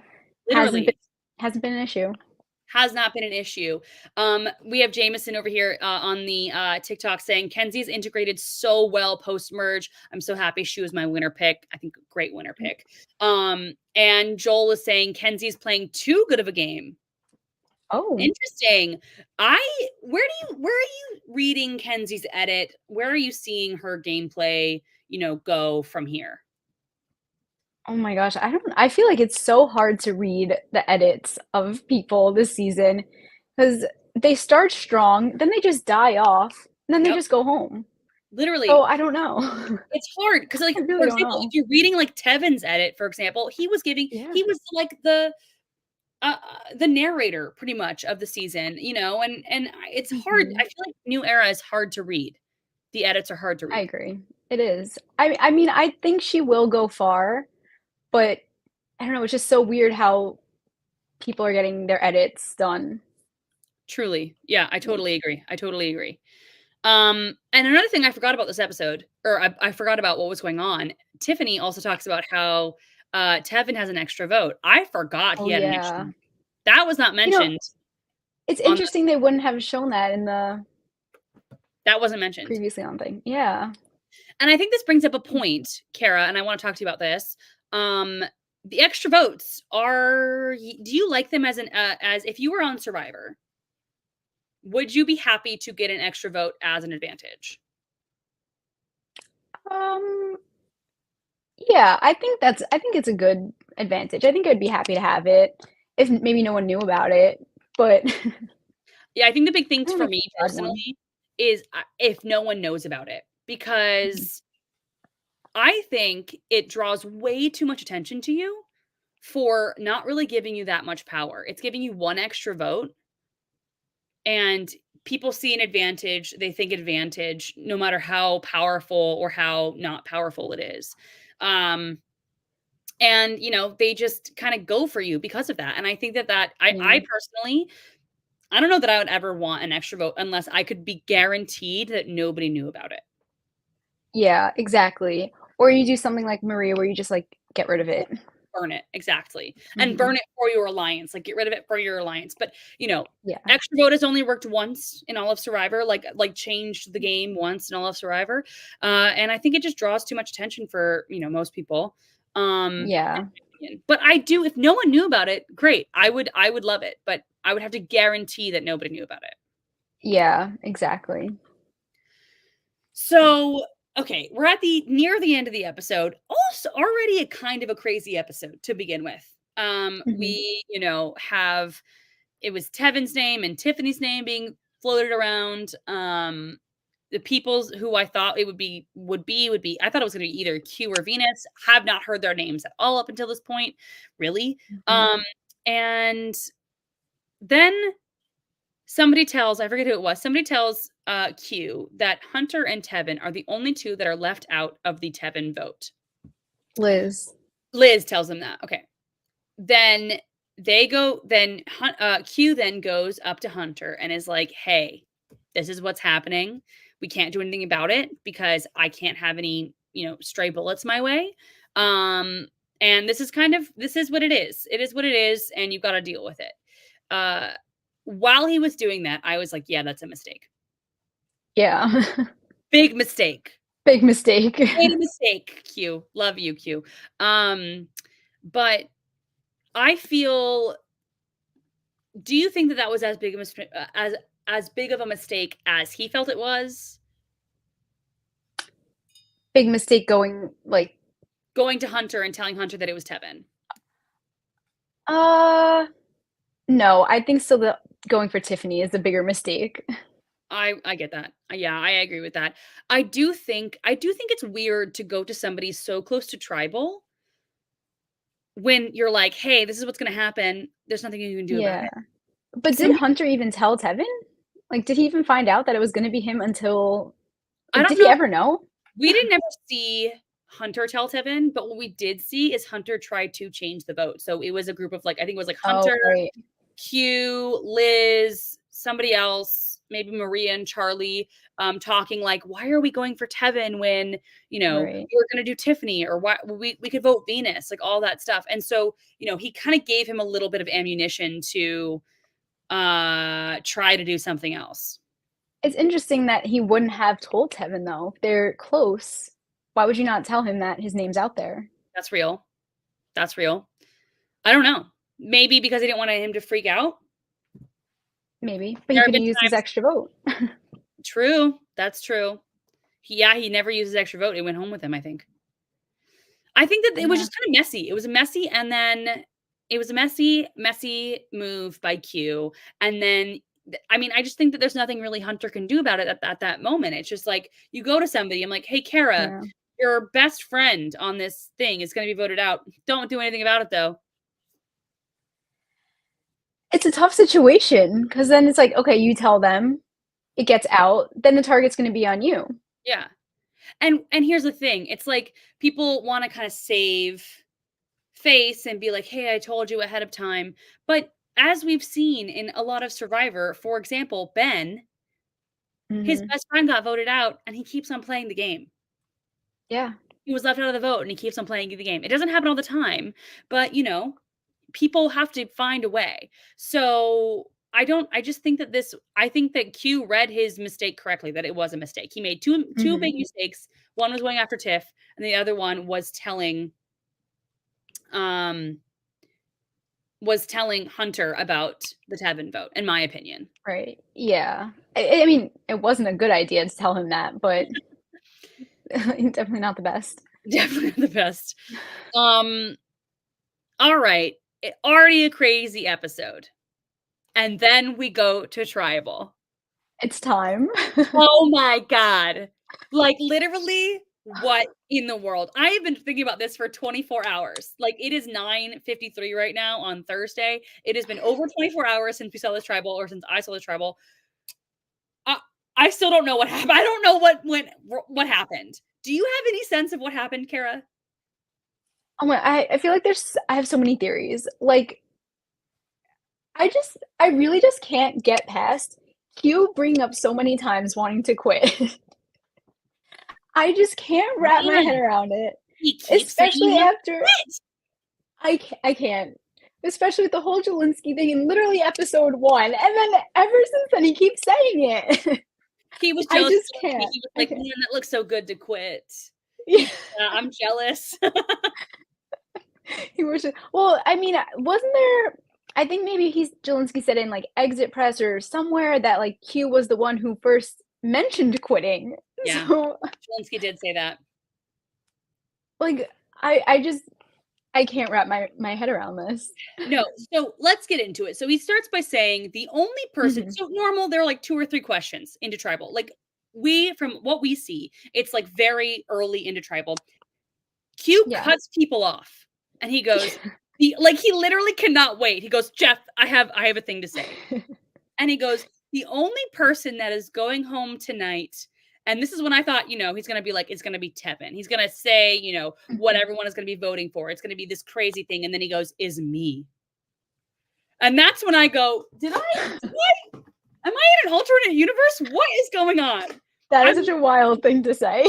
Hasn't been Literally. hasn't been an issue. Has not been an issue. We have Jameson over here on the TikTok saying Kenzie's integrated so well post merge. I'm so happy she was my winner pick. I think great winner pick. And Joel is saying Kenzie's playing too good of a game. Oh. Interesting. Where are you reading Kenzie's edit? Where are you seeing her gameplay, go from here? Oh my gosh, I feel like it's so hard to read the edits of people this season because they start strong, then they just die off, and then they Yep, just go home. So literally. I don't know. It's hard because, like, I really for don't example, if know. you're reading like Tevin's edit, for example, Yeah. he was like the narrator pretty much of the season, it's hard. I Mhm. feel like New Era is hard to read. The edits are hard to I read. agree. It is. I mean, I think she will go far, but I don't know, it's just so weird how people are getting their edits done. Truly. Yeah, I Like, totally agree. I totally agree. And another thing I forgot about this episode, or I forgot about what was going on. Tiffany also talks about how Tevin has an extra vote. I forgot oh, he had an extra. yeah. That was not You know, mentioned it's on the interesting they wouldn't have shown that in the that wasn't mentioned. previously on thing. Yeah. And I think this brings up a point, Kara, and I want to talk to you about this. Um, the extra votes do you like them as if you were on Survivor, would you be happy to get an extra vote as an advantage? Um, yeah, I think it's a good advantage. I think I'd be happy to have it if maybe no one knew about it, but Yeah, I think the big thing I don't know for if me it's a bad one. personally is, if no one knows about it, Mhm. because I think it draws way too much attention to you for not really giving you that much power. It's giving you 1 extra vote, and people see an advantage, they think advantage, no matter how powerful or how not powerful it is. Um, and, they just kinda go for you because of that, and I think that I Yeah. personally, I don't know that I would ever want an extra vote unless I could be guaranteed that nobody knew about it. Yeah, exactly. Or you do something like Maria where you just, like, get rid of it. Burn it, exactly, and burn Mhm. it for your alliance, like, get rid of it for your alliance, but, Yeah. extra vote has only worked once in all of Survivor, like, changed the game once in all of Survivor, and I think it just draws too much attention for, most people, Yeah. but I do, if no one knew about it, great, I would love it, but I would have to guarantee that nobody knew about it. Yeah, exactly. So, okay, we're at the near the end of the episode. Also, already a kind of a crazy episode to begin with. Mhm. We, have it was Tevin's name and Tiffany's name being floated around. The people's who I thought it would be. I thought it was going to be either Q or Venus. Have not heard their names at all up until this point, really. Mhm. Um, and then somebody tells, I forget who it was, somebody tells, Q that Hunter and Tevin are the only 2 that are left out of the Tevin vote. Liz. Liz tells them that, okay. Then Q then goes up to Hunter and is like, "Hey, this is what's happening. We can't do anything about it because I can't have any, stray bullets my way. Um, and this is what it is. It is what it is, and you've got to deal with it." Uh, while he was doing that, I was like, "Yeah, that's a mistake. Yeah. Big mistake. Big mistake. Big mistake, Q. Love you, Q." But I feel do you think that that was as big of a as big of a mistake as he felt it was? Big mistake going, like, Going to Hunter and telling Hunter that it was Tevin. uh, no, I think still the going for Tiffany is the bigger mistake. I get that. Yeah, I agree with that. I do think it's weird to go to somebody so close to tribal when you're like, "Hey, this is what's gonna happen. There's nothing you can do about Yeah. it." But did Somebody Hunter even tell Tevin? Like, did he even find out that it was gonna be him until I like, don't did he know. ever know? We didn't ever see Hunter tell Tevin, but what we did see is Hunter tried to change the vote. So it was a group of I think it was like Oh, Hunter, right, Q, Liz, somebody else, maybe Maria and Charlie, talking like, "Why are we going for Tevin when, right. we're gonna do Tiffany, or why we could vote Venus," like all that stuff. And so, he kind of gave him a little bit of ammunition to try to do something else. It's interesting that he wouldn't have told Tevin, though. If they're close, why would you not tell him that his name's out there? That's real. That's real. I don't know. Maybe because I didn't want him to freak out. Maybe, but he There have coulda been used his times. extra vote. True, that's true. He never used his extra vote, it went home with him, I think. I think that it was Yeah, just kinda messy. It was messy, and then it was a messy, messy move by Q, and then I mean, I just think that there's nothing really Hunter can do about it at that moment. It's just like, you go to somebody, I'm like, "Hey, Cara, yeah. your best friend on this thing is gonna be voted out. Don't do anything about it, though." It's a tough situation because then it's like, okay, you tell them, it gets out, then the target's gonna be on you. Yeah. And here's the thing, it's like people wanna kinda save face and be like, "Hey, I told you ahead of time." But as we've seen in a lot of Survivor, for example, Ben, his Mhm. best friend got voted out and he keeps on playing the game. Yeah. He was left out of the vote and he keeps on playing the game. It doesn't happen all the time, but people have to find a way. So I just think that I think that Q read his mistake correctly, that it was a mistake. He made two Mhm. big mistakes. One was going after Tiff, and the other one um was telling Hunter about the Tevin vote, in my opinion. Right. Yeah. I mean, it wasn't a good idea to tell him that, but definitely not the best. Definitely the best. Um, all right. Already a crazy episode. And then we go to tribal. It's time. Oh my god. Like, literally, what in the world? I have been thinking about this for 24 hours. Like, it is 9:53 right now on Thursday. It has been over 24 hours since we saw this tribal or since I saw this tribal. I I still don't know what happened. I don't know what happened. Do you have any sense of what happened, Kara? Oh my I feel like I have so many theories. Like, I really just can't get past Q bringing up so many times wanting to quit. I just can't wrap my head Yeah. around it, He keeps saying he especially wants to after quit. I can't. Especially with the whole Jelinski thing in literally episode 1, and then ever since then, he keeps saying it. He was I jealous just of me. can't. He was I like, can't. "Man, that looks so good to quit." Yeah, I'm jealous. he was just well, I mean, wasn't there I think maybe Jelinski said in, like, Exit Press or somewhere that, like, Q was the one who first mentioned quitting. Yeah, So, Jelinski did say that. like, I just I can't wrap my head around this. No, so let's get into it. So he starts by saying the only person Mhm. so normal, there are like 2 or 3 questions into tribal. Like, we from what we see, it's, like, very early into tribal. Q Yeah. cuts people off, and he goes he literally cannot wait. He goes, "Jeff, I have a thing to say." And he goes, "The only person that is going home tonight," and this is when I thought, he's gonna be like, it's gonna be Tevin. He's gonna say, what Mhm. everyone is gonna be voting for. It's gonna be this crazy thing. And then he goes, "Is me." And that's when I go, am I in an alternate universe? What is going on? That is I'm such a wild thing to say.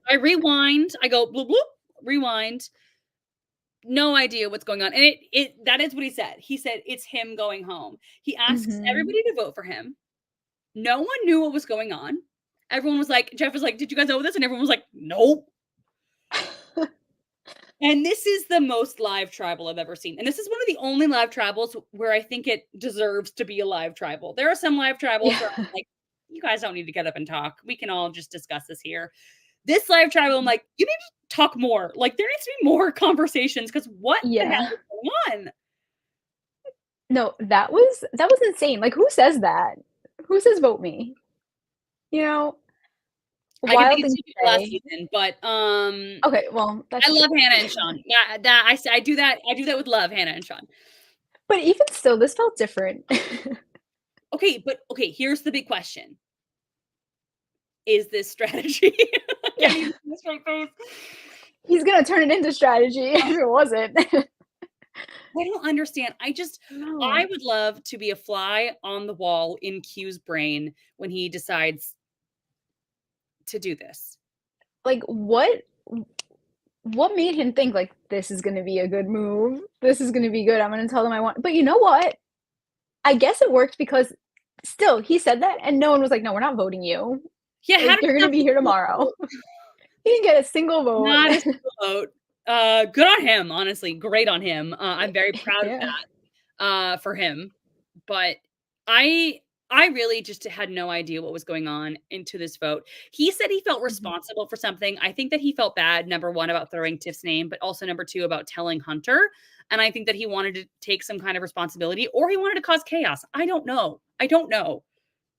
I rewind, I go bloop bloop, rewind, no idea what's going on. And it that is what he said. He said it's him going home. He asks Mhm. everybody to vote for him. No one knew what was going on. Everyone was like, Jeff was like, "Did you guys know this?" And everyone was like, "Nope." And this is the most live tribal I've ever seen. And this is one of the only live tribals where I think it deserves to be a live tribal. There are some live tribals where Yeah. I'm like, you guys don't need to get up and talk. We can all just discuss this here. This live tribal, I'm Mhm. like, you need to talk more. Like, there needs to be more conversations because what the hell Yeah. is going on? No, that was insane. Like, who says that? Who says, "Vote me"? You know? I can Wild think of thing two to people last say. season, but Okay, well, I that's true. love Hannah and Sean. Yeah, I do that. I do that with love, Hannah and Sean. But even still, this felt different. Okay, but okay, here's the big question. Is this strategy? I Yeah. can't even see a straight face. He's gonna turn it into strategy if it wasn't. I don't understand. I No. would love to be a fly on the wall in Q's brain when he decides to do this. Like, what made him think, like, "This is gonna be a good move. This is gonna be good. I'm gonna tell them I want" but you know what? I guess it worked because still, he said that, and no one was like, "No, we're not voting you. Yeah, how Like, did you're he gonna not be get here a tomorrow." vote? He didn't get a single vote. Not a single vote. Good on him, honestly, great on him. I'm very proud of Yeah. that, for him. But I I really just had no idea what was going on into this vote. He said he felt Mhm. responsible for something. I think that he felt bad, number 1, about throwing Tiff's name, but also number 2, about telling Hunter. And I think that he wanted to take some kind of responsibility or he wanted to cause chaos. I don't know. I don't know.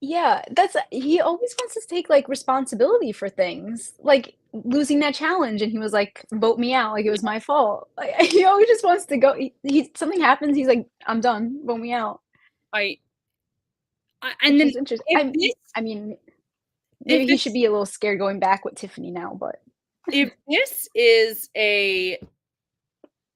Yeah, that's he always wants to take, like, responsibility for things, like losing that challenge, and he was like, "Vote me out," like it was my fault. Like, he always just wants to go he something happens, he's like, "I'm done, vote me out," I and which then is interesting. if this I mean, if maybe he should this be a little scared going back with Tiffany now, but if this is a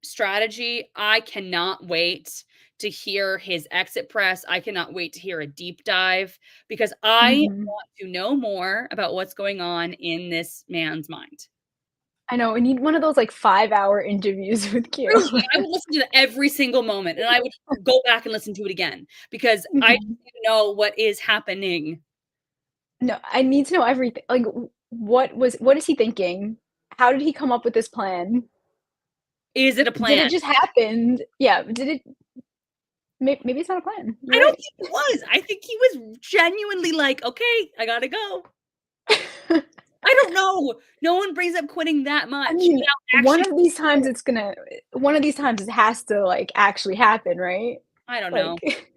strategy, I cannot wait to hear his exit press. I cannot wait to hear a deep dive because I Mhm. want to know more about what's going on in this man's mind. I know, we need one of those, like, 5-hour interviews with Q. Truly, I would listen to every single moment and I would go back and listen to it again because I Mhm. just need to know what is happening. No, I need to know everything, like, what is he thinking? How did he come up with this plan? Is it a Did plan? it just happen? Yeah, did it maybe it's not a plan. I You're don't right. think it was. I think he was genuinely like, "Okay, I gotta go." I don't know. No one brings up quitting that I much mean, without actually one of these times it has to, like, actually happen, right? I don't know. Like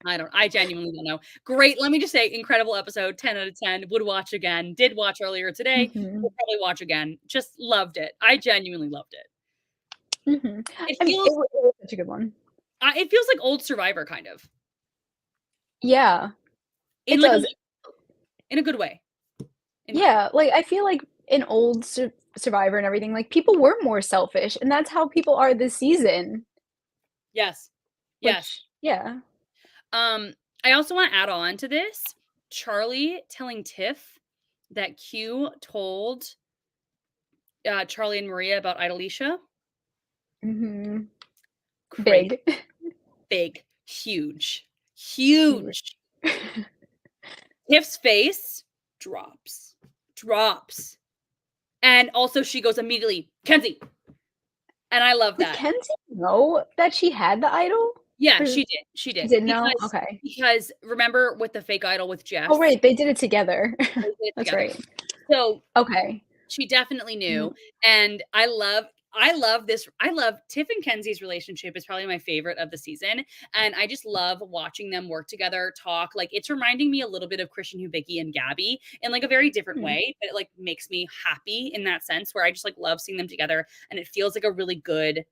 I genuinely don't know. Great. Let me just say, incredible episode, 10 out of 10. Would watch again. Did watch earlier today. Mhm. Will probably watch again. Just loved it. I genuinely loved it. Mhm. It I mean, feels it was such a good one. it feels like old Survivor kind of. Yeah, In it like does. in a good way, in my opinion. Yeah, like, I feel like in old Survivor and everything, like, people were more selfish, and that's how people are this season, Yes. Yes. which yeah. Um, I also want to add on to this. Charlie telling Tiff that Q told Charlie and Maria about Idolicia. Mhm. Crazy. Big. Big. Huge. Huge. Huge. Tiff's face drops. Drops. And also she goes immediately, Kenzie. And I love Did that. Kenzie know that she had the idol? Yeah, Or she did. She she did. didn't know? Okay. Because remember with the fake idol with Oh, Jess? right, they did it together. They did it That's together. right. So Okay. she definitely knew. Mhm. And I love Tiff and Kenzie's relationship is probably my favorite of the season. And I just love watching them work together, talk. Like it's reminding me a little bit of Christian Hubicki and Gabby in like a very different Hmm. way. But it like makes me happy in that sense where I just like love seeing them together. And it feels like a really good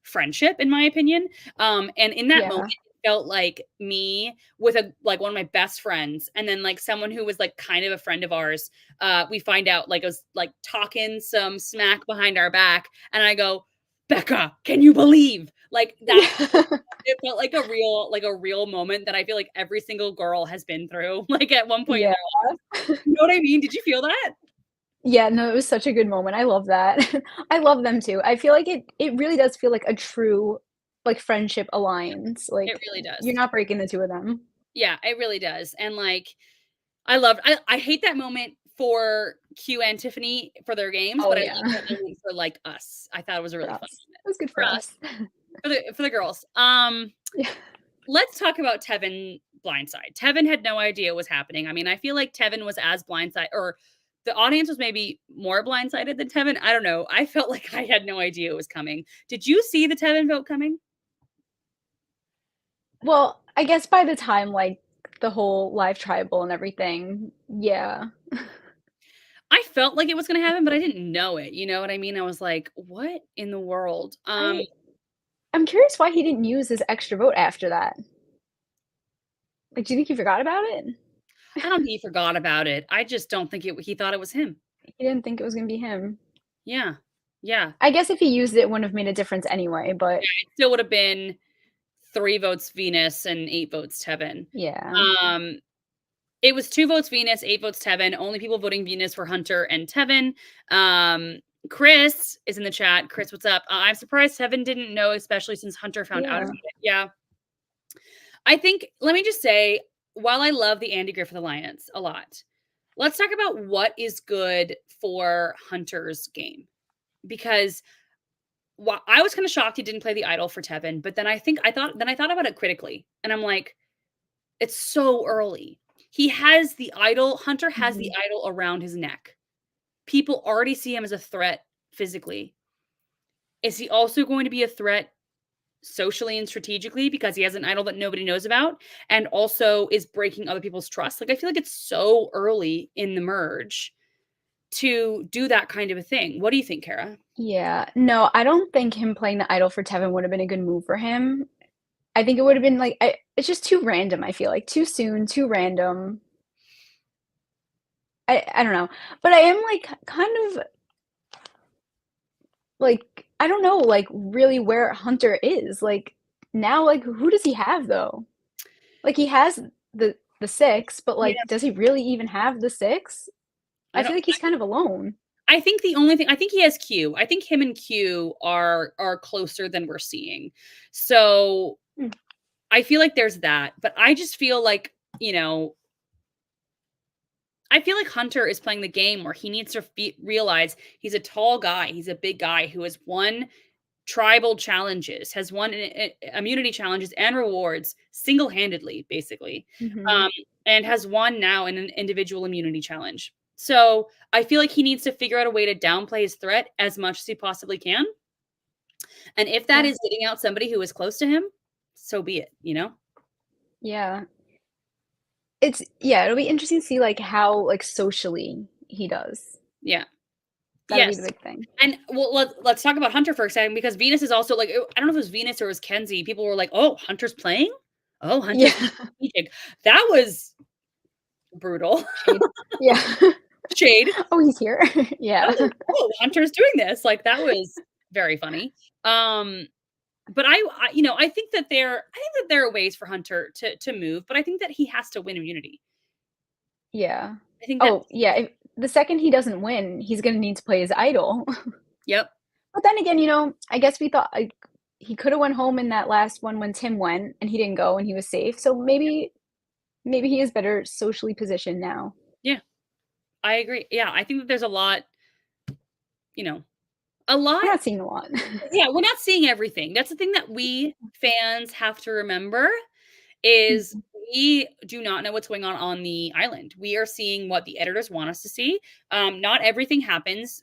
friendship, in my opinion. And in that moment, Yeah. it felt like me with a like one of my best friends, and then like someone who was like kind of a friend of ours. We find out like I was like talking some smack behind our back, and I go, Becca, can you believe? Like that Yeah. it felt like a real moment that I feel like every single girl has been through, like at one point in Yeah. their life. You know what I mean? Did you feel that? Yeah, no, it was such a good moment, I love that. I love them too. I feel like it really does feel like a true, like, friendship alliance, It like, really you're does. not breaking the 2 of them. Yeah, it really does. And like I hate that moment for Q and Tiffany for their games, Oh, but I yeah. love that moment for, like, us. I thought it was a For really fun us. moment It was good for for us, us. for the girls. Yeah. Let's talk about Tevin blindside. Tevin had no idea what was happening. I mean, I feel like Tevin was as blindside or the audience was maybe more blindsided than Tevin. I don't know. I felt like I had no idea it was coming. Did you see the Tevin vote coming? Well, I guess by the time, like, the whole live tribal and everything, yeah. I felt like it was gonna happen, but I didn't know it. You know what I mean? I was like, "What in the world?" I'm curious why he didn't use his extra vote after that. Like, do you think he forgot about it? I don't think he forgot about it. I just don't think he thought it was him. He didn't think it was gonna be him. Yeah. Yeah. I guess if he used it, it wouldn't have made a difference anyway, but Still would have been 3 votes Venus and 8 votes Tevin. yeah. Um, it was 2 votes Venus, 8 votes Tevin. Only people voting Venus were Hunter and Tevin. Um, Chris is in the chat. Chris, what's up? I'm surprised Tevin didn't know, especially since Hunter found out Yeah. about it. Yeah. I think let me just say, while I love the Andy Griffith Alliance a lot, let's talk about what is good for Hunter's game. Because I was kind of shocked he didn't play the idol for Tevin, but then I thought about it critically, and I'm like, it's so early. He has the idol. Hunter has the Mhm. idol around his neck. People already see him as a threat physically. Is he also going to be a threat socially and strategically because he has an idol that nobody knows about and also is breaking other people's trust? Like I feel like it's so early in the merge to do that kind of a thing. What do you think, Kara? Yeah. No, I don't think him playing the idol for Tevin would have been a good move for him. I think it would have been like it's just too random, I feel like. Too soon, too random. I don't know. But I am like kind of like I don't know like really where Hunter is. Like now like who does he have though? Like he has the 6, but Yeah, like does he really even have the 6? I I don't feel like he's kind of alone. I think the only thing I think he has Q. I think him and Q are closer than we're seeing. So Hmm. I feel like there's that, but I just feel like, you know, I feel like Hunter is playing the game where he needs to realize he's a tall guy, he's a big guy who has won tribal challenges, has won immunity challenges and rewards single-handedly, basically, Mhm. um, and has won now in an individual immunity challenge. So I feel like he needs to figure out a way to downplay his threat as much as he possibly can. And if that Yeah. is getting out somebody who is close to him, so be it, you know? Yeah. It'll be interesting to see, like, how, like, socially he does. Yeah. That'll be the Yes. big thing. And well, let's talk about Hunter for a second because Venus is also like I don't know if it was Venus or it was Kenzie. People were like, "Oh, Hunter's playing? Oh, Yeah. Hunter's being strategic." That was brutal. Shade. Yeah. Shade. Oh, he's here. That Yeah. was, "Oh, Hunter's doing this." Like, that was very funny. Um, but I think that there are ways for Hunter to move, but I think that he has to win immunity. Yeah. I think that Oh, yeah, if the second he doesn't win, he's gonna need to play his idol. Yep. But then again, I guess we thought, like, he coulda went home in that last one when Tim went, and he didn't go, and he was safe, so maybe he is better socially positioned now. Yeah, I agree. Yeah, I think that there's a lot, you know, a lot We're not seeing a lot. yeah, we're not seeing everything. That's the thing that we fans have to remember is Mhm. we do not know what's going on the island. We are seeing what the editors want us to see. Not everything happens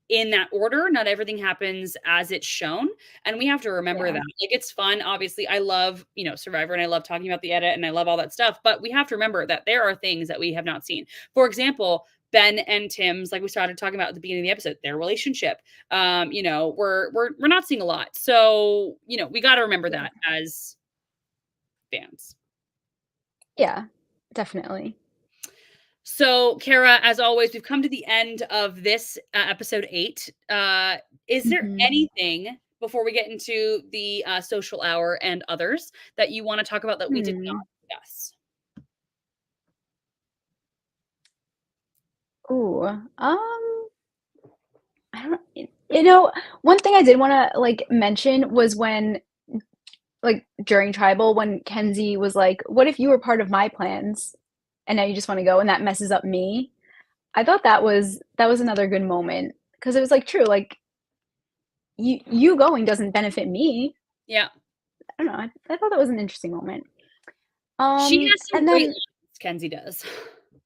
in that order. Not everything happens as it's shown, and we have to remember Yeah. that. Like, it's fun, obviously. I love, Survivor, and I love talking about the edit, and I love all that stuff, but we have to remember that there are things that we have not seen. For example, Ben and Tim's, like we started talking about at the beginning of the episode, their relationship. We're not seeing a lot. So, we got to remember Yeah. that as fans. Yeah, definitely. So, Kara, as always, we've come to the end of this episode 8. Is there Mhm. anything before we get into the social hour and others that you want to talk about that we did Hmm. not discuss? Ooh, I don't you know, one thing I did wanna, like, mention was when, like, during Tribal, when Kenzie was like, "What if you were part of my plans, and now you just wanna go, and that messes up me?" I thought that was another good moment because it was, like, true, like, you going doesn't benefit me. Yeah, I don't know, I thought that was an interesting moment. she has some And great then lines. Kenzie does.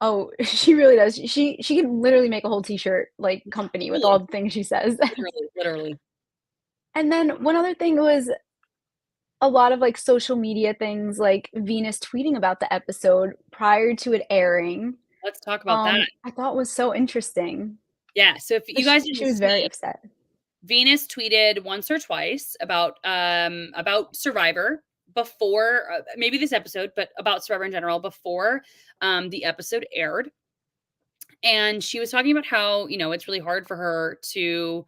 oh, she really does. She can literally make a whole T-shirt, like, company with all Really, the things she says. literally, literally. And then one other thing was a lot of, like, social media things, like Venus tweeting about the episode prior to it airing, Let's talk about that. I thought was so interesting. Yeah. So if you 'Cause guys she didn't was very see, upset. Venus tweeted once or twice about Survivor before maybe this episode, but about Survivor in general before the episode aired. And she was talking about how, it's really hard for her to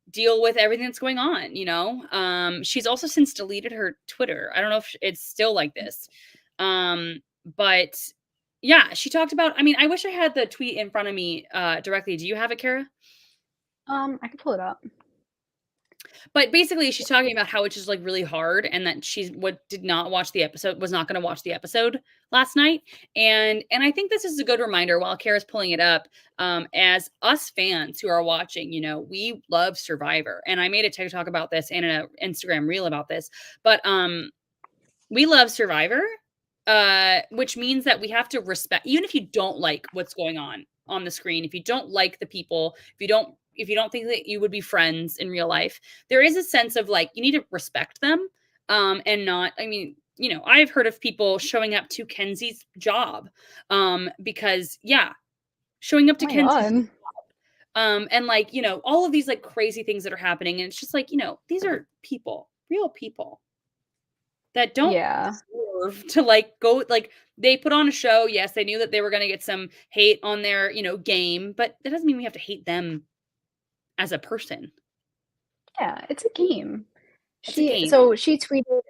deal with everything that's going on. She's also since deleted her Twitter. I don't know if it's still like this. But yeah, she talked about, I mean, I wish I had the tweet in front of me directly. Do you have it, Kara? I can pull it up. But basically, she's talking about how it's just, like, really hard and that she's what did not watch the episode was not gonna watch the episode last night, and I think this is a good reminder while Kara's pulling it up, as us fans who are watching, we love Survivor, and I made a TikTok about this and an Instagram reel about this, but, we love Survivor, which means that we have to respect even if you don't like what's going on the screen, if you don't like the people, if you don't think that you would be friends in real life, there is a sense of like you need to respect them, and not. I mean, I've heard of people showing up to Kenzie's job, because yeah, showing up Oh to my Kenzie's, god. and like all of these like crazy things that are happening, and it's just like these are people, real people that don't Yeah. deserve to, like, go like, they put on a show, yes, they knew that they were gonna get some hate on their, game, but that doesn't mean we have to hate them as a person. Yeah, it's a game. It's a game. She tweeted,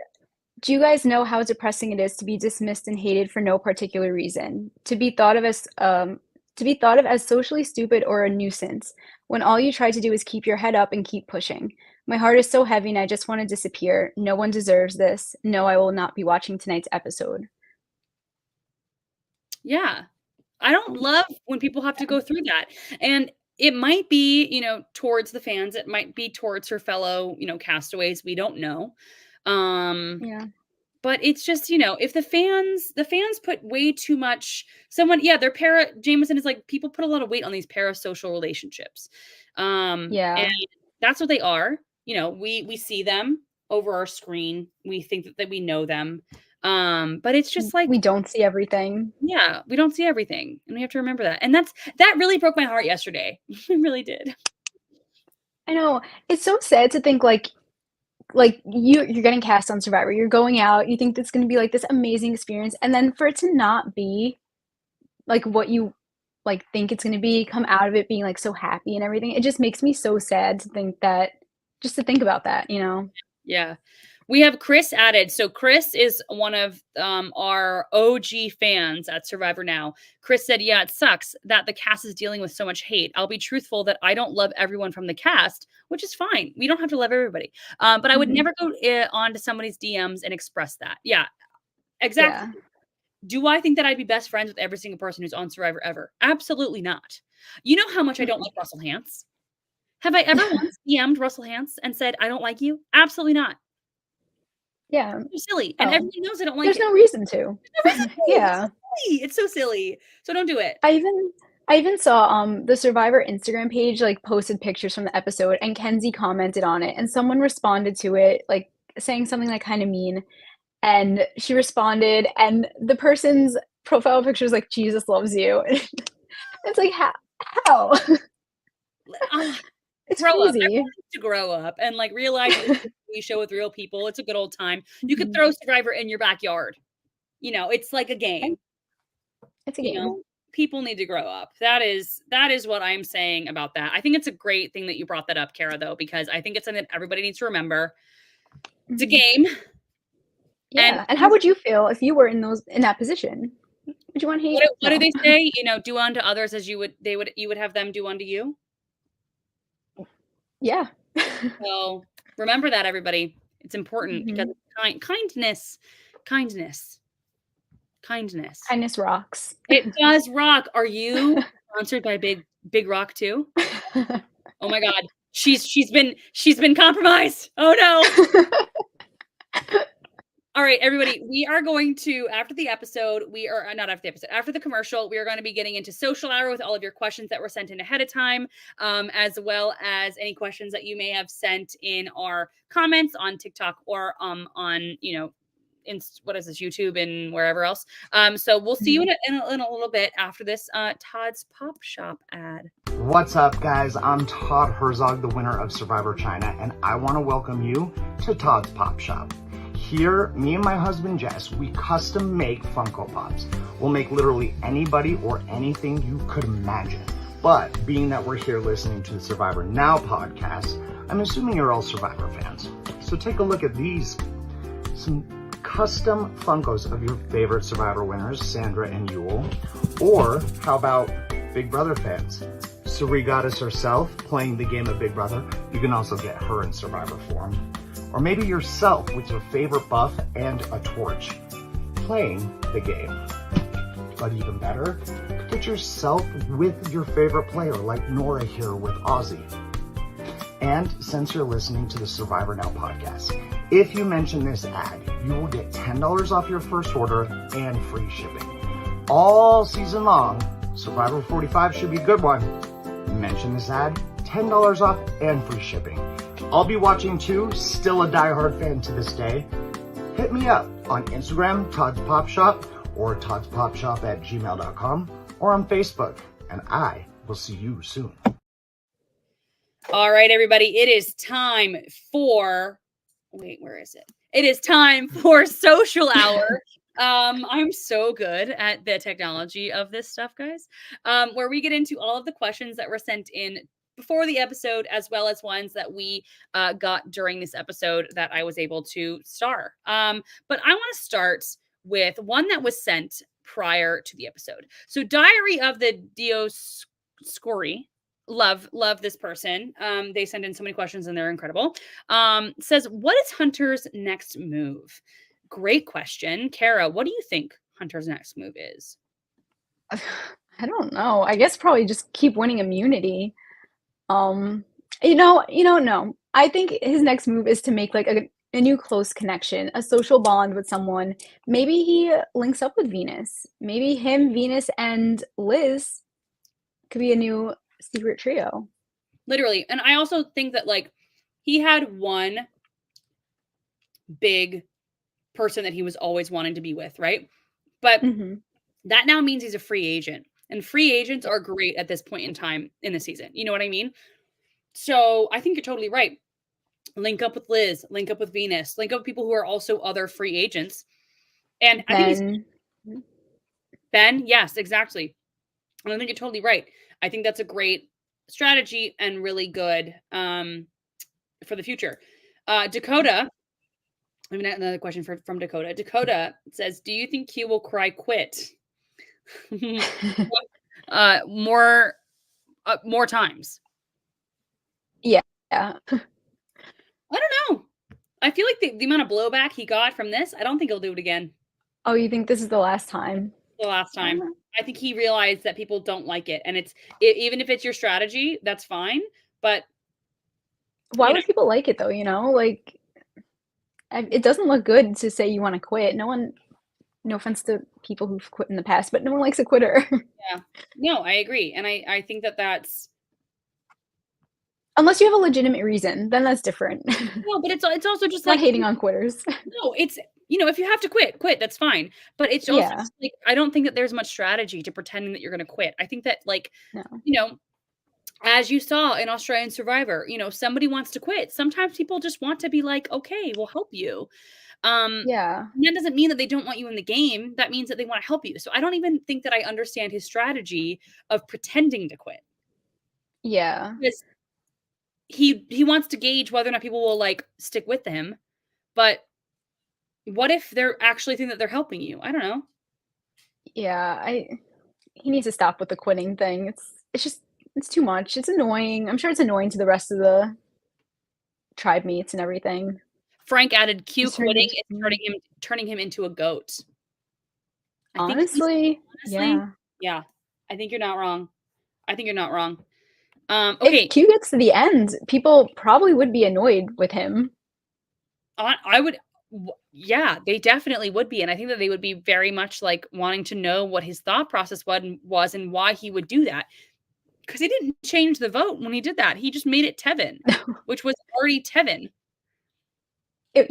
"Do you guys know how depressing it is to be dismissed and hated for no particular reason? To be thought of as socially stupid or a nuisance, when all you try to do is keep your head up and keep pushing. My heart is so heavy and I just want to disappear. No one deserves this. No, I will not be watching tonight's episode." Yeah. I don't love when people have to go through that, and it might be, towards the fans, it might be towards her fellow, castaways, we don't know. Um Yeah. But it's just, if the fans put way too much someone yeah, they're Jameson is like, people put a lot of weight on these parasocial relationships. And Yeah. that's what they are. We see them over our screen. We think that we know them. But it's just like We don't see everything. yeah, we don't see everything, and we have to remember that. And that really broke my heart yesterday. It really did. I know. It's so sad to think, you're getting cast on Survivor, you're going out, you think it's gonna be, like, this amazing experience, and then for it to not be, like, what you, like, think it's gonna be, come out of it being, like, so happy and everything, it just makes me so sad to think that just to think about that, you know? Yeah. We have Chris added. So Chris is one of our OG fans at Survivor Now. Chris said, "Yeah, it sucks that the cast is dealing with so much hate. I'll be truthful that I don't love everyone from the cast, which is fine. We don't have to love everybody. But I would Mhm. never go onto somebody's DMs and express that. Yeah, exactly. Yeah. Do I think that I'd be best friends with every single person who's on Survivor ever? Absolutely not. You know how much I don't Mm-mm. like Russell Hantz? Have I ever once DM'd Russell Hantz and said, I don't like you? Absolutely not. Yeah. It's so silly, and Oh, everybody knows I don't like there's it. no reason to. No reason to. It's so Yeah. silly. It's so silly. So don't do it. I even I even saw, the Survivor Instagram page, like, posted pictures from the episode, and Kenzie commented on it, and someone responded to it, like, saying something, like, kinda mean, and she responded, and the person's profile picture is like, "Jesus loves you." It's like, How?" Ah, It's grow up. crazy. Everyone needs to grow up and, like, realize that it's a TV show with real people. It's a good old time. You could Mhm. throw Survivor in your backyard. It's like a Right? game, It's a you game. know? People need to grow up. That is what I'm saying about that. I think it's a great thing that you brought that up, Kara, though, because I think it's something that everybody needs to remember. It's a Mhm. game, and Yeah, and how would you feel if you were in that position? Would you want hate? what do No. they say? Do unto others as you would have them do unto you. Yeah. So remember that, everybody. It's important because Mhm. it's kindness, kindness, kindness. Kindness rocks. It does rock. Are you sponsored by Big Rock too? Oh my God, she's been compromised. Oh no. All right, everybody, we are going to, after the episode, we are not after the episode, after the commercial, we are going to be getting into social hour with all of your questions that were sent in ahead of time, as well as any questions that you may have sent in our comments on TikTok or on, what is this, YouTube and wherever else. So we'll see you Mhm. in a little bit after this Todd's Pop Shop ad. What's up, guys? I'm Todd Herzog, the winner of Survivor China, and I want to welcome you to Todd's Pop Shop. Here, me and my husband Jess, we custom make Funko Pops. We'll make literally anybody or anything you could imagine. But being that we're here listening to the Survivor Now podcast, I'm assuming you're all Survivor fans. So take a look at these. Some custom Funkos of your favorite Survivor winners, Sandra and Yule. Or how about Big Brother fans? Suri Goddess herself playing the game of Big Brother. You can also get her in Survivor form. Or maybe yourself with your favorite buff and a torch playing the game. But even better, get yourself with your favorite player like Nora here with Ozzy. And since you're listening to the Survivor Now podcast, if you mention this ad, you will get $10 off your first order and free shipping. All season long, Survivor 45 should be a good one. Mention this ad, $10 off and free shipping. I'll be watching too, still a diehard fan to this day. Hit me up on Instagram, Todd's Pop Shop, or toddspopshop@gmail.com, or on Facebook, and I will see you soon. All right, everybody, it is time for wait, where is it? It is time for social hour. I'm so good at the technology of this stuff, guys. Where we get into all of the questions that were sent in before the episode, as well as ones that we got during this episode that I was able to star. But I want to start with one that was sent prior to the episode. So, Diary of the Dioscuri. Love this person. They send in so many questions and they're incredible. Says, what is Hunter's next move? Great question. Kara, what do you think Hunter's next move is? I don't know. I guess probably just keep winning immunity. Um, no. I think his next move is to make like a new close connection, a social bond with someone. Maybe he links up with Venus. Maybe him, Venus, and Liz could be a new secret trio. Literally. And I also think that like he had one big person that he was always wanting to be with, right? But Mhm. that now means he's a free agent. And free agents are great at this point in time in the season. You know what I mean? So I think you're totally right. Link up with Liz, link up with Venus, link up with people who are also other free agents. And I think he's Ben. Ben. Yes, exactly. And I think you're totally right. I think that's a great strategy and really good for the future. Dakota, I mean, another question from Dakota. Dakota says, "Do you think Q will cry quit more more times?" Yeah. I don't know. I feel like the amount of blowback he got from this, I don't think he'll do it again. Oh, you think this is the last time? The last I don't time. know. I think he realized that people don't like it, and even if it's your strategy, that's fine. But Why you know, would people like it though, Like, it doesn't look good to say you wanna quit. No offense to people who've quit in the past, but no one likes a quitter. yeah, no, I agree, and I think that that's Unless you have a legitimate reason, then that's different. no, but it's also just Not like hating on quitters. no, it's if you have to quit, quit. That's fine. But it's also Yeah. just like I don't think that there's much strategy to pretending that you're going to quit. I think that like No. you know as you saw in Australian Survivor, somebody wants to quit. Sometimes people just want to be like, okay, we'll help you. Yeah. And that doesn't mean that they don't want you in the game. That means that they want to help you. So I don't even think that I understand his strategy of pretending to quit. Yeah. Because he wants to gauge whether or not people will like stick with him. But what if they're actually think that they're helping you? I don't know. Yeah, he needs to stop with the quitting thing. It's just it's too much. It's annoying. I'm sure it's annoying to the rest of the tribe mates and everything. Frank added Q It's turning quitting into is turning him into a goat. I think he's honestly, honestly, yeah. yeah. I think you're not wrong. I think you're not wrong. If Okay. Q gets to the end, people probably would be annoyed with him. I would yeah, they definitely would be, and I think that they would be very much, like, wanting to know what his thought process was and why he would do that. Because he didn't change the vote when he did that, he just made it Tevin, which was already Tevin. It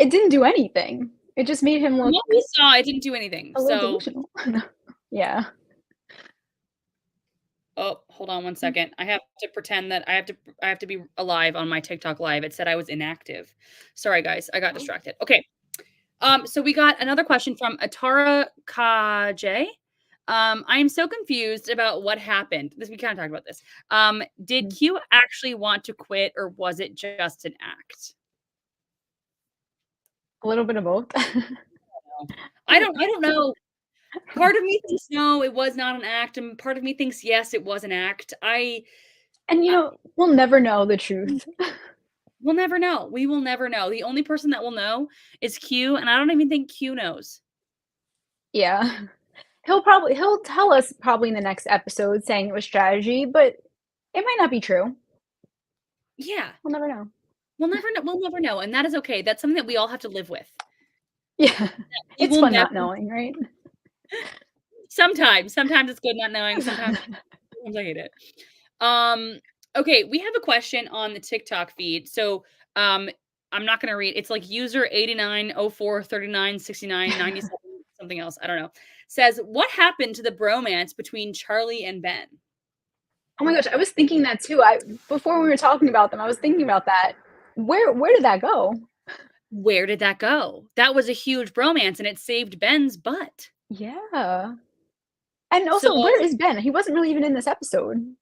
didn't do anything. It just made him From look what we saw, it didn't do anything, a little so delusional. Yeah. oh, hold on one second. I have to pretend that I have to be alive on my TikTok live. It said I was inactive. Sorry, guys, I got distracted. Okay. So we got another question from Atara Kaj. I am so confused about what happened. We kind of talked about this. Did Mm. Q actually want to quit or was it just an act? A little bit of both. I don't know. Part of me thinks no, it was not an act, and part of me thinks yes, it was an act. And, I we'll never know the truth. we'll never know. We will never know. The only person that will know is Q, and I don't even think Q knows. Yeah. He'll tell us probably in the next episode saying it was strategy, but it might not be true. Yeah. We'll never know. We'll never know, and that is okay. That's something that we all have to live with. Yeah. We It's will fun never not knowing, right? sometimes it's good not knowing, sometimes I hate it. Okay, we have a question on the TikTok feed. So, I'm not gonna read. It's like user 8904396997 something else. I don't know. Says, "What happened to the bromance between Charlie and Ben?" Oh my gosh, I was thinking that too. I Before we were talking about them, I was thinking about that. Where did that go? Where did that go? That was a huge bromance, and it saved Ben's butt. Yeah. And So, also, where is Ben? He wasn't really even in this episode.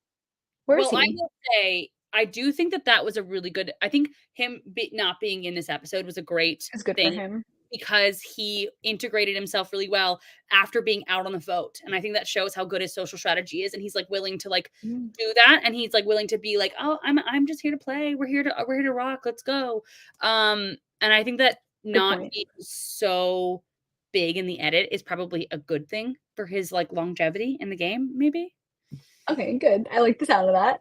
Where is well, I he? will say, I do think that that was a really good. I think him not being in this episode was a great It's good for thing him. because he integrated himself really well after being out on the vote, and I think that shows how good his social strategy is. And he's like willing to like Mm, do that, and he's like willing to be like, "Oh, I'm just here to play. We're here to rock. Let's go." And I think that good not point. being so big in the edit is probably a good thing for his like longevity in the game. Okay, good. I like the sound of that.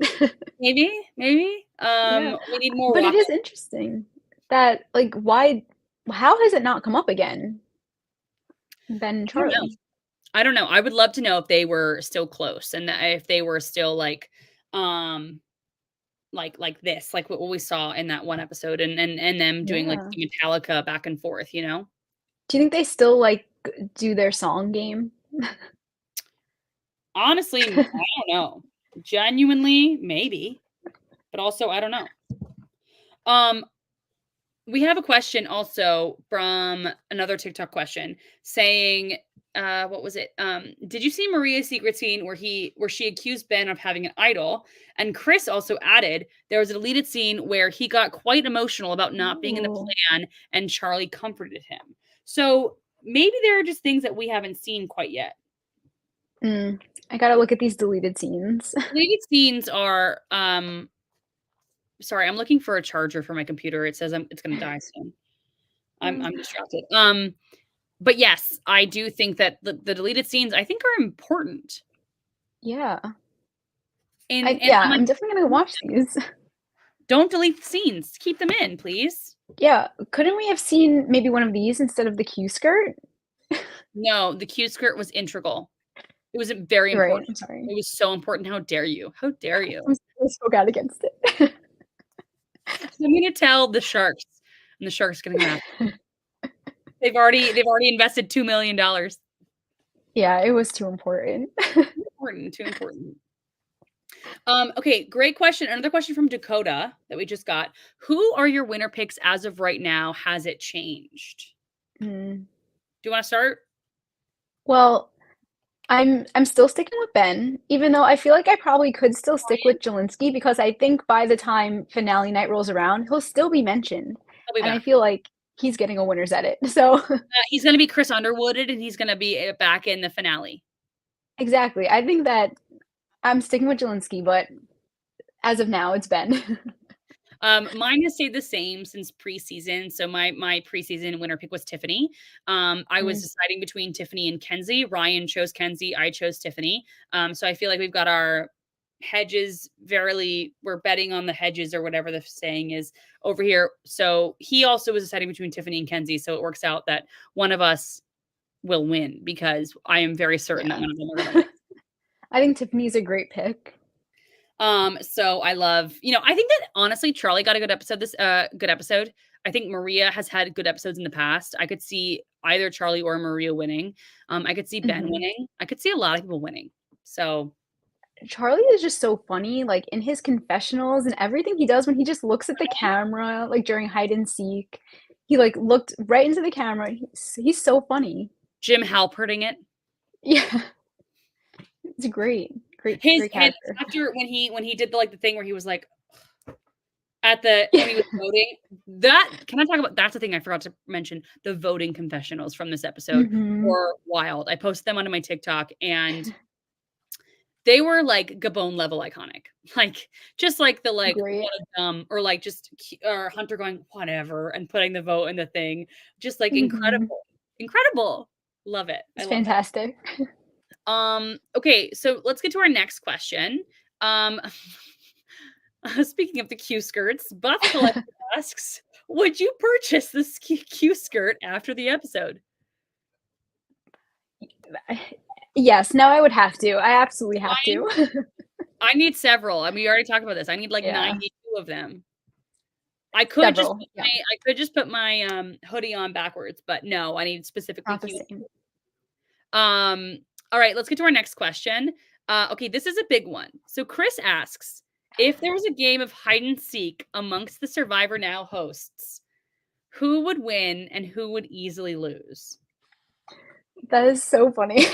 Maybe. Yeah. We need more But it rock. is interesting that, like, how has it not come up again? Ben and I don't know. Charlie. I don't know. I would love to know if they were still close and if they were still um, like this, like what we saw in that one episode, and them doing like Yeah. the Metallica back and forth. Do you think they still, like, do their song game? Honestly, I don't know. Genuinely, maybe. But also, I don't know. We have a question also from another TikTok question saying, what was it? Did you see Maria's secret scene where she accused Ben of having an idol? And Chris also added there was a deleted scene where he got quite emotional about not being in the Ooh. plan, and Charlie comforted him. So maybe there are just things that we haven't seen quite yet. I gotta look at these deleted scenes. Deleted scenes are sorry, I'm looking for a charger for my computer. It says it's gonna die soon. I'm distracted. But yes, I do think that the deleted scenes I think are important. Yeah. And I'm definitely gonna watch these. don't delete the scenes. Keep them in, please. Yeah, couldn't we have seen maybe one of these instead of the Q skirt? No, the Q skirt was integral. It was very You're right, important. I'm sorry. It was so important. How dare you? How dare you? I spoke out against it. I'm gonna tell the Sharks, and the Sharks are gonna come after. They've already invested $2 million. Yeah, it was too important. Too important. Okay, great question. Another question from Dakota that we just got. Who are your winner picks as of right now? Has it changed? Do you want to start? Well, I'm still sticking with Ben, even though I feel like I probably could still stick with Jelinski because I think by the time finale night rolls around, he'll still be mentioned. I'll be And I back. feel like he's getting a winner's edit. So He's going to be Chris Underwooded, and he's going to be back in the finale. exactly. I think that I'm sticking with Jelinski, but as of now, it's Ben. Mine has stayed the same since preseason. So my preseason winner pick was Tiffany. I was deciding between Tiffany and Kenzie. Ryan chose Kenzie. I chose Tiffany. So I feel like we've got our hedges we're betting on the hedges or whatever the saying is over here. So he also was deciding between Tiffany and Kenzie. So it works out that one of us will win because I am very certain that one of them are going to win. I think Tiffany's a great pick. So I love, I think that honestly, Charlie got a good episode. I think Maria has had good episodes in the past. I could see either Charlie or Maria winning. I could see Ben winning. I could see a lot of people winning. So Charlie is just so funny, like in his confessionals and everything he does when he just looks at the camera, like during hide and seek. He like looked right into the camera. He's so funny. Jim Halperting it. Yeah. It's great. Great character. After when he did the thing where he was like when he was voting, can I talk about that's the thing I forgot to mention. The voting confessionals from this episode were wild. I posted them onto my TikTok and they were like Gabon level iconic. Like just like the what a dumb or like just or Hunter going whatever and putting the vote in the thing. Just like incredible. Incredible. Love it. It's fantastic. Okay, so let's get to our next question. Speaking of the Q skirts, Buff Collector asks, would you purchase this Q skirt after the episode? Yes, now I would have to. I absolutely have to. I need several. I mean, we already talked about this. I need 92 of them. I could just put my hoodie on backwards, but no, I need specifically Q. All right, let's get to our next question. Okay, this is a big one. So Chris asks, if there was a game of hide and seek amongst the Survivor Now hosts, who would win and who would easily lose? That is so funny.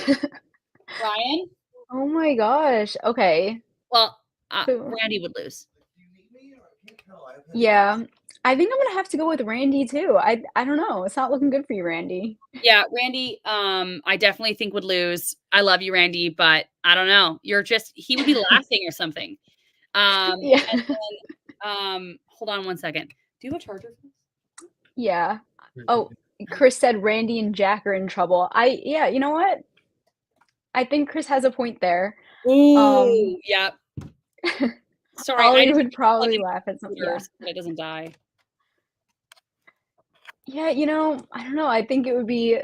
Ryan? Oh my gosh. Okay. Well, Randy would lose. Yeah. I think I'm gonna have to go with Randy too. I don't know. It's not looking good for you, Randy. Yeah, Randy, I definitely think would lose. I love you, Randy, but I don't know. He would be laughing or something. Yeah. And then, hold on one second. Do you have a charger for this? Yeah. Oh, Chris said Randy and Jack are in trouble. Yeah, you know what? I think Chris has a point there. Ooh, yeah. Sorry, Ollie would probably laugh at something. Yeah. So it doesn't die. Yeah, I don't know. I think it would be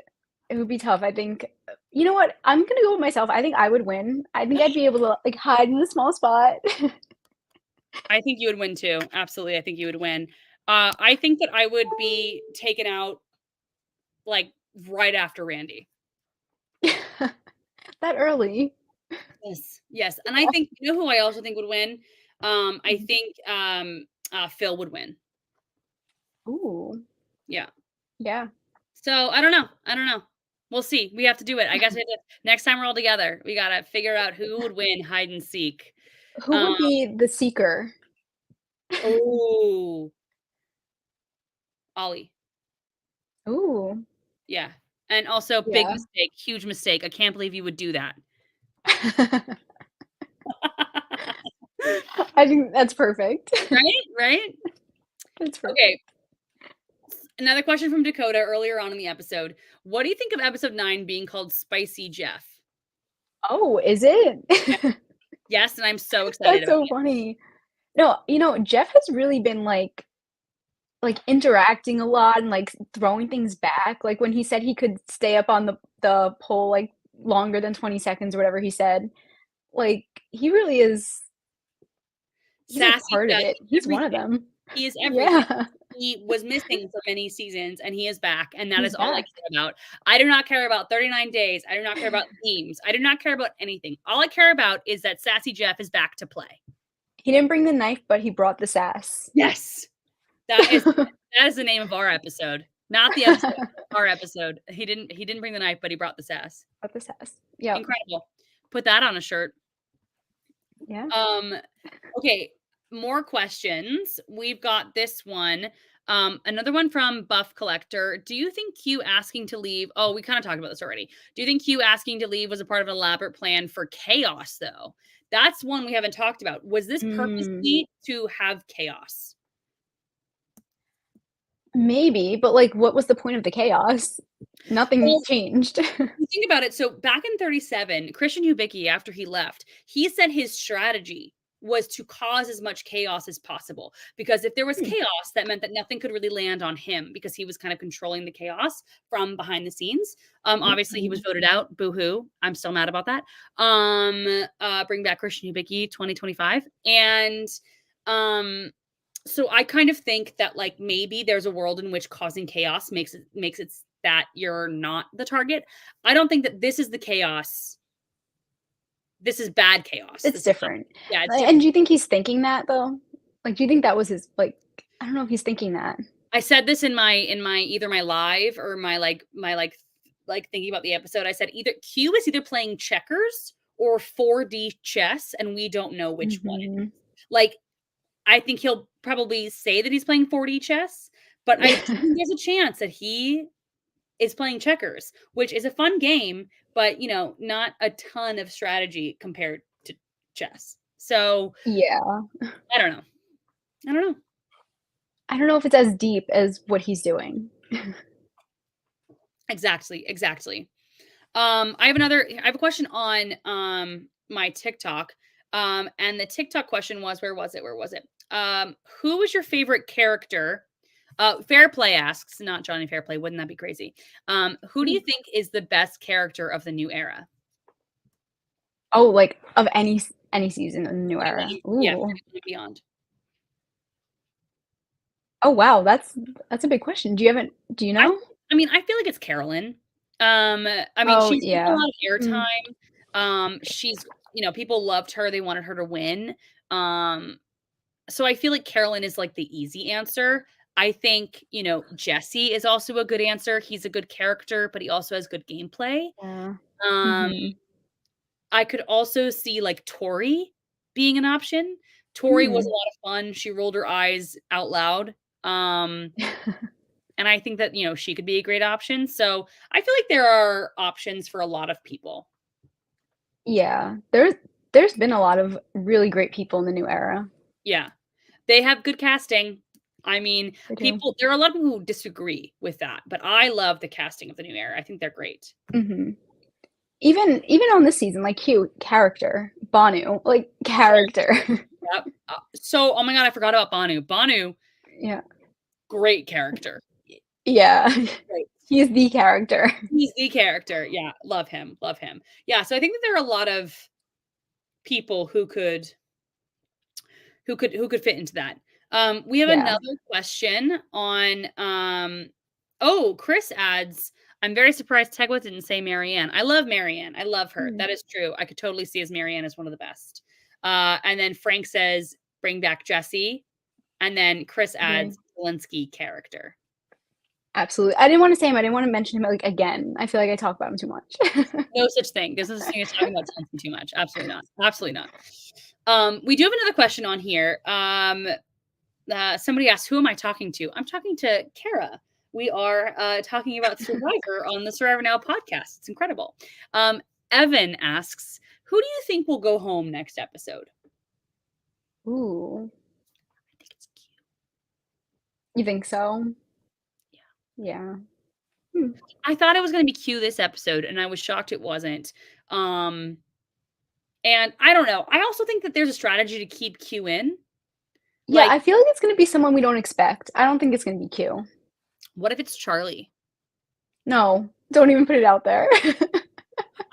tough. I think, you know what? I'm gonna go with myself. I think I would win. I think I'd be able to hide in a small spot. I think you would win too. Absolutely, I think you would win. I think that I would be taken out right after Randy. That early. Yes. And I think, you know who I also think would win? I think Phil would win. Ooh. Yeah. Yeah. So I don't know. We'll see. We have to do it. I guess next time we're all together, we gotta figure out who would win hide and seek. Who would be the seeker? Oh, Ollie. Ooh. Yeah. And also big Yeah. mistake, huge mistake. I can't believe you would do that. I think that's perfect. Right? That's perfect. Okay. Another question from Dakota earlier on in the episode. What do you think of episode 9 being called Spicy Jeff? Oh, is it? Yes, and I'm so excited That's so about it. funny. No, Jeff has really been, like, interacting a lot and, like, throwing things back, like, when he said he could stay up on the pole, like, longer than 20 seconds or whatever he said, like, he really is he's, like, Sassy part of Jeff, it. He's one of everything. them. He is everything. Yeah. He was missing for many seasons, and he is back, and that He's is all I back. care about. I do not care about 39 days. I do not care about themes. I do not care about anything. All I care about is that Sassy Jeff is back to play. He didn't bring the knife, but he brought the sass. Yes. That is the name of our episode. Not the episode, our episode. He didn't bring the knife, but he brought the sass. Brought the sass. Yeah. Incredible. Put that on a shirt. Yeah. Okay, more questions. We've got this one. Another one from Buff Collector. Do you think Q asking to leave? Oh, we kind of talked about this already. Do you think Q asking to leave was a part of an elaborate plan for chaos, though? That's one we haven't talked about. Was this purposely to have chaos? Maybe, but, like, what was the point of the chaos? Nothing Well, changed. you think about it. So back in 37, Christian Hubicki, after he left, he said his strategy was to cause as much chaos as possible. Because if there was chaos, that meant that nothing could really land on him because he was kind of controlling the chaos from behind the scenes. Obviously, he was voted out. Boo-hoo. I'm still mad about that. Bring back Christian Hubicki 2025. And so I kind of think that, like, maybe there's a world in which causing chaos makes it that you're not the target. I don't think that this is the chaos. This is bad chaos. It's different. Yeah, it's Like, different. and do you think he's thinking that, though? Like, do you think that was his, like, I don't know if he's thinking that. I said this in my either my live or my thinking about the episode. I said either Q is either playing checkers or 4D chess, and we don't know which one it is. Like, I think he'll probably say that he's playing 4D chess, but I think there's a chance that he is playing checkers, which is a fun game, but not a ton of strategy compared to chess. So Yeah. I don't know. I don't know if it's as deep as what he's doing. Exactly. I have a question on my TikTok. And the TikTok question was, where was it? Who was your favorite character? Fairplay asks, not Johnny Fairplay. Wouldn't that be crazy? Who do you think is the best character of the new era? Oh, like, of any season in the new era. Yeah, Ooh. beyond. Oh, wow, that's a big question. Do you know? I mean, I feel like it's Carolyn. She's yeah. a lot of airtime. She's, people loved her. They wanted her to win. So I feel like Carolyn is like the easy answer. I think, Jesse is also a good answer. He's a good character, but he also has good gameplay. Yeah. I could also see, like, Tori being an option. Tori was a lot of fun. She rolled her eyes out loud. And I think that, she could be a great option. So I feel like there are options for a lot of people. Yeah. There's been a lot of really great people in the new era. Yeah. They have good casting. I mean, They do. there are a lot of people who disagree with that, but I love the casting of the new era. I think they're great. Even on this season, like, cute character, Banu, like, character. Yep. So, oh my God, I forgot about Banu. Banu, Yeah. great character. Yeah. Great. He's the character. He's the character. Yeah, love him. Yeah, so I think that there are a lot of people who could fit into that. We have another question on Chris adds, I'm very surprised Tegwyth didn't say Marianne. I love Marianne. I love her. Mm. That is true. I could totally see as Marianne as one of the best. And then Frank says, bring back Jesse. And then Chris adds Zelensky character. Absolutely. I didn't want to say him. I didn't want to mention him like again. I feel like I talk about him too much. No such thing. There's no such thing as talking about something too much. Absolutely not. Absolutely not. We do have another question on here. Somebody asked, who am I talking to? I'm talking to Cara. We are talking about Survivor on the Survivor Now podcast. It's incredible. Evan asks, who do you think will go home next episode? Ooh. I think it's cute. You think so? Yeah. Yeah. I thought it was going to be Q this episode, and I was shocked it wasn't. And I don't know. I also think that there's a strategy to keep Q in. Yeah, I feel like it's going to be someone we don't expect. I don't think it's going to be Q. What if it's Charlie? No, don't even put it out there.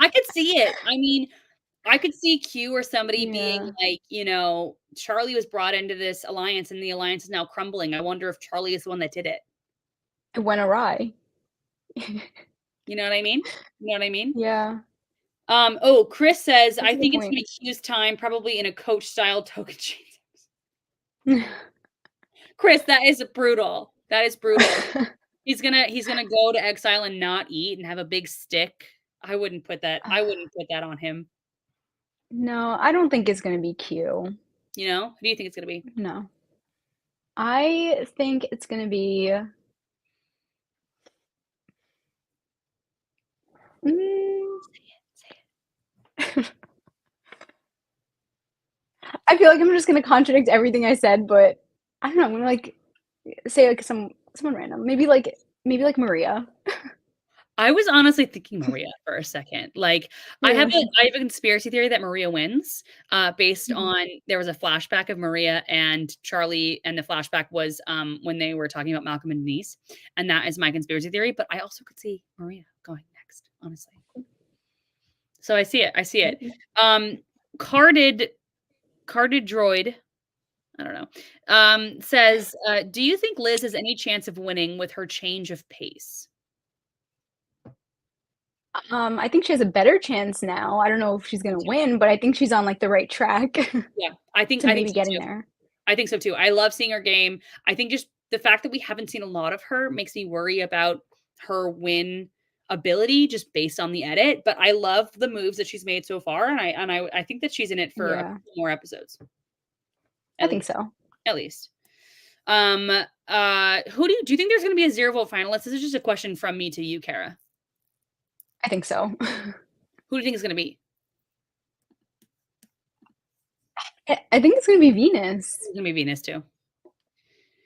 I could see it. I mean, I could see Q or somebody being like, Charlie was brought into this alliance and the alliance is now crumbling. I wonder if Charlie is the one that did it. It went awry. You know what I mean? Yeah. Chris says, That's I a good think it's point. going to be Q's time, probably in a coach-style token change. Chris, that is brutal. That is brutal. He's gonna go to exile and not eat and have a big stick. I wouldn't put that on him. No, I don't think it's going to be Q. Who do you think it's going to be? No. I think it's going to be I feel like I'm just going to contradict everything I said, but I don't know. I'm going to say someone random. Maybe like Maria. I was honestly thinking Maria for a second. Like, I have a conspiracy theory that Maria wins, based on there was a flashback of Maria and Charlie, and the flashback was when they were talking about Malcolm and Denise, and that is my conspiracy theory. But I also could see Maria going next, honestly. So I see it. Carded droid, I don't know, says, do you think Liz has any chance of winning with her change of pace? I think she has a better chance now. I don't know if she's gonna win, but I think she's on the right track. Yeah, I think maybe so getting too. there. I think so too. I love seeing her game. I think just the fact that we haven't seen a lot of her makes me worry about her win ability just based on the edit. But I love the moves that she's made so far, and I think that she's in it for a couple more episodes. I think so. At least. Who do you think there's going to be a 0 vote finalist? This is just a question from me to you, Cara. I think so. Who do you think is going to be? I think it's going to be Venus. It's going to be Venus too.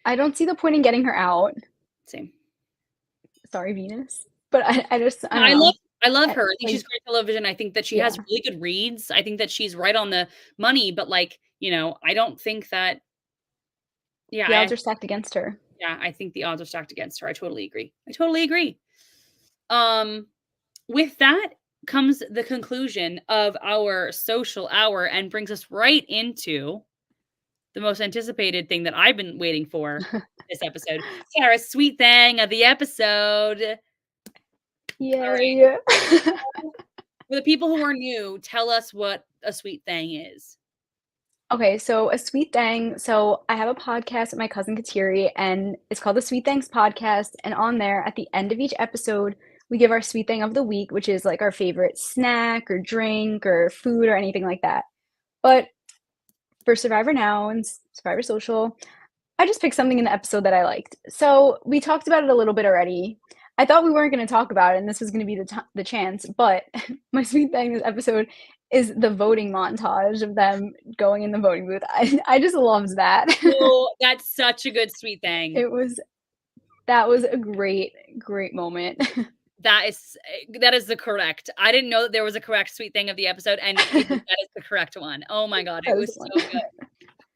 I don't see the point in getting her out. Same. Sorry, Venus. But I love her. I think she's great television. I think that she has really good reads. I think that she's right on the money, but I don't think that. Yeah, the odds are stacked against her. Yeah, I think the odds are stacked against her. I totally agree. With that comes the conclusion of our social hour and brings us right into the most anticipated thing that I've been waiting for this episode. Sarah's sweet thing of the episode. Yay. Right. For the people who are new, tell us what a sweet thing is. Okay, so a sweet thing. So I have a podcast with my cousin Kateri, and it's called the Sweet Thanks Podcast. And on there, at the end of each episode, we give our sweet thing of the week, which is our favorite snack or drink or food or anything like that. But for Survivor Now and Survivor Social, I just picked something in the episode that I liked. So we talked about it a little bit already. I thought we weren't going to talk about it, and this was going to be the chance. But my sweet thing this episode is the voting montage of them going in the voting booth. I just loved that. Oh, that's such a good sweet thing. That was a great moment. That is the correct. I didn't know that there was a correct sweet thing of the episode, and that is the correct one. Oh my God, it was so good.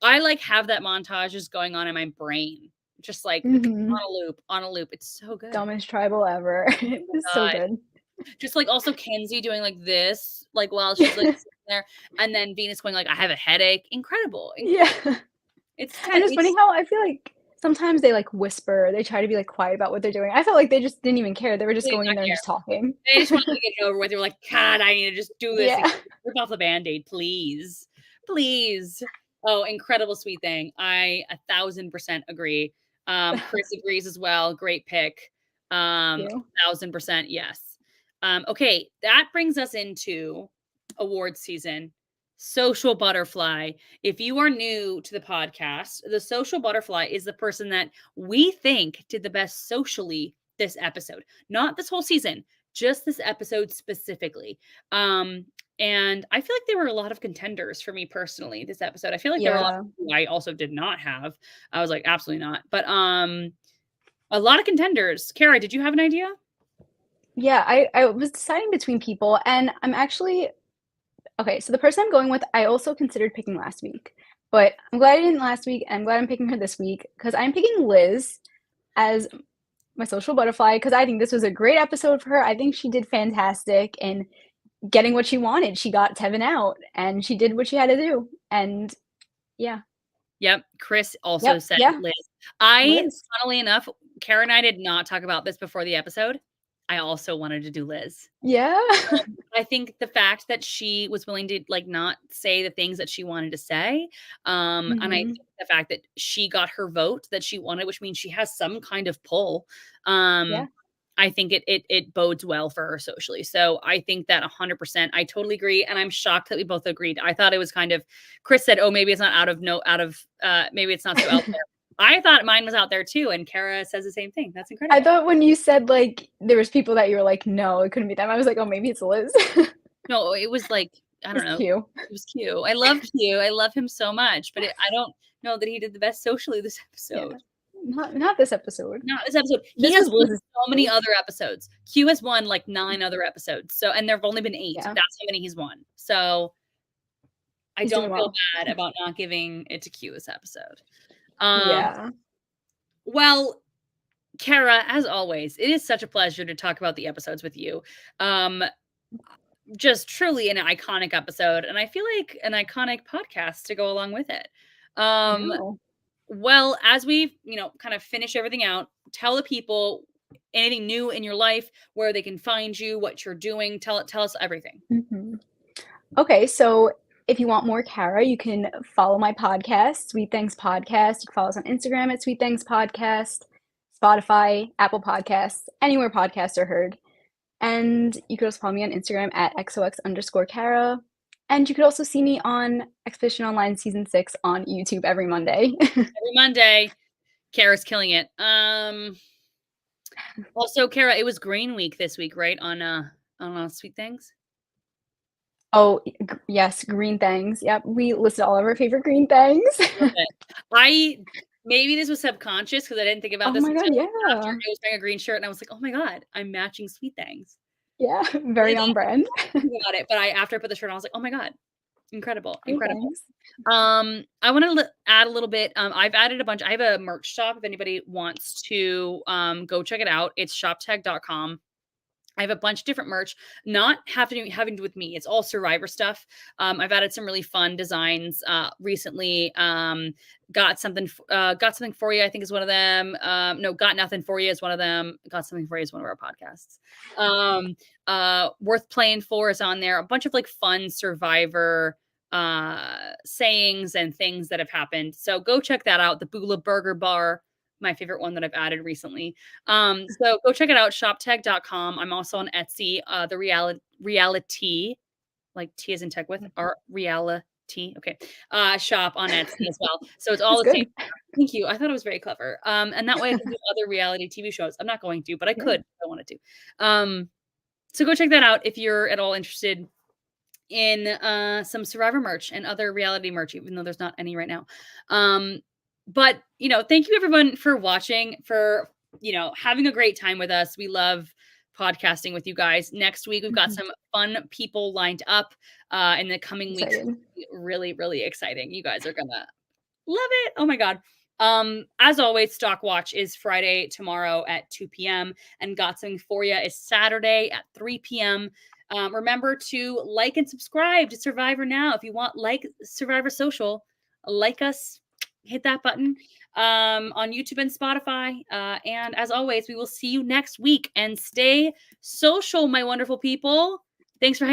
I have that montage just going on in my brain, just on a loop. It's so good. Dumbest tribal ever. It was so good. Just also Kenzie doing this, while she's sitting there, and then Venus going I have a headache. Incredible. Yeah. It's and it's funny how I feel like sometimes they, like, whisper, they try to be, like, quiet about what they're doing. I felt like they just didn't even care, they were just They did going in not there and care. just talking. They just wanted to get it over with. They were like, "God, I need to just do this Yeah. again. Rip off the Band-Aid, please. Please." Oh, incredible sweet thing. I 1,000% agree. Chris agrees as well. Great pick. Thank you. 1,000% yes. Okay, that brings us into award season. Social butterfly. If you are new to the podcast, the social butterfly is the person that we think did the best socially this episode. Not this whole season, just this episode specifically. And I feel like there were a lot of contenders for me personally this episode. I feel like there were a lot Yeah. who I also did not have. I was like, absolutely not. But a lot of contenders. Kara, did you have an idea? Yeah, I was deciding between people, and I'm actually okay, so the person I'm going with, I also considered picking last week, but I'm glad I didn't last week, and I'm glad I'm picking her this week because 'cause I'm picking Liz as my social butterfly because I think this was a great episode for her. I think she did fantastic in getting what she wanted. She got Tevin out, and she did what she had to do, and yeah. Yep. Chris also Yep, said yeah, Liz. I, Liz. funnily enough, Kara and I did not talk about this before the episode. I also wanted to do Liz. Yeah. I think the fact that she was willing to like not say the things that she wanted to say, and I think Mhm. the fact that she got her vote that she wanted, which means she has some kind of pull. Yeah. I think it bodes well for her socially. So I think that 100%. I totally agree, and I'm shocked that we both agreed. I thought it was kind of Chris said, "Oh, maybe it's not maybe it's not so out there." I thought mine was out there too, and Kara says the same thing. That's I incredible. thought when you said, like, there was people that you were like, "No, it couldn't be them," I was like, "Oh, maybe it's Liz." No, it was like I don't It's know. Q. It was Q. I love Q. I love him so much, but I don't know that he did the best socially this Yeah. episode. Not this episode. Not this episode. He This has was won Liz's so many other episodes. Q has won like 9 other episodes. So and there've only been 8. Yeah, That's how many he's won. So I he's doing don't feel well. bad about not giving it to Q this episode. Um, Yeah. well, Kara, as always, it is such a pleasure to talk about the episodes with you. Um, just truly an iconic episode, and I feel like an iconic podcast to go along with it. Um, No. well, as we, kind of finish everything out, tell the people anything new in your life, where they can find you, what you're doing. Tell us everything. Mhm. Okay, so if you want more Cara, you can follow my podcast, Sweet Things Podcast. You can follow us on Instagram at Sweet Things Podcast, Spotify, Apple Podcasts, anywhere podcasts are heard. And you could also follow me on Instagram at XOX_Cara. And you could also see me on Expedition Online Season 6 on YouTube every Monday. Every Monday, Kara's killing it. Also, Kara, it was Green Week this week, right? On Sweet Things. Oh, yes, green things. Yep, we listed all of our favorite green things. Love it. Maybe this was subconscious because I didn't think about Oh this my god, until yeah. after I was wearing a green shirt, and I was like, "Oh my god, I'm matching Sweet Things." Yeah, very on brand. Think about it, but after I put the shirt on, I was like, "Oh my god, incredible, Green incredible." things. I want to add a little bit. I've added a bunch. I have a merch shop if anybody wants to go check it out. It's shoptag.com. I have a bunch of different merch, not having to do with me. It's all Survivor stuff. I've added some really fun designs recently. Got something for you, I think is one of them. No, got nothing for you is one of them. Got something for you is one of our podcasts. Worth playing for is on there. A bunch of like fun Survivor sayings and things that have happened. So go check that out. The Bula Burger Bar, my favorite one that I've added recently. So go check it out, shoptag.com. I'm also on Etsy, the reality, like T as in Tegwyth, or reality. Okay. Shop on Etsy as well. So it's all That's the same. good. Thank you. I thought it was very clever. And that way I can do other reality TV shows. I'm not going to, but I could if I wanted to. So go check that out if you're at all interested in some Survivor merch and other reality merch, even though there's not any right now. But thank you everyone for watching, for having a great time with us. We love podcasting with you guys. Next week we've got some fun people lined up in the coming weeks. Really, really exciting. You guys are gonna love it. Oh my god. As always, Stock Watch is Friday tomorrow at 2 p.m. and Got Something For You is Saturday at 3 p.m. Remember to like and subscribe to Survivor Now. If you want Survivor Social, like us, hit that button on YouTube and Spotify. And as always, we will see you next week. And stay social, my wonderful people. Thanks for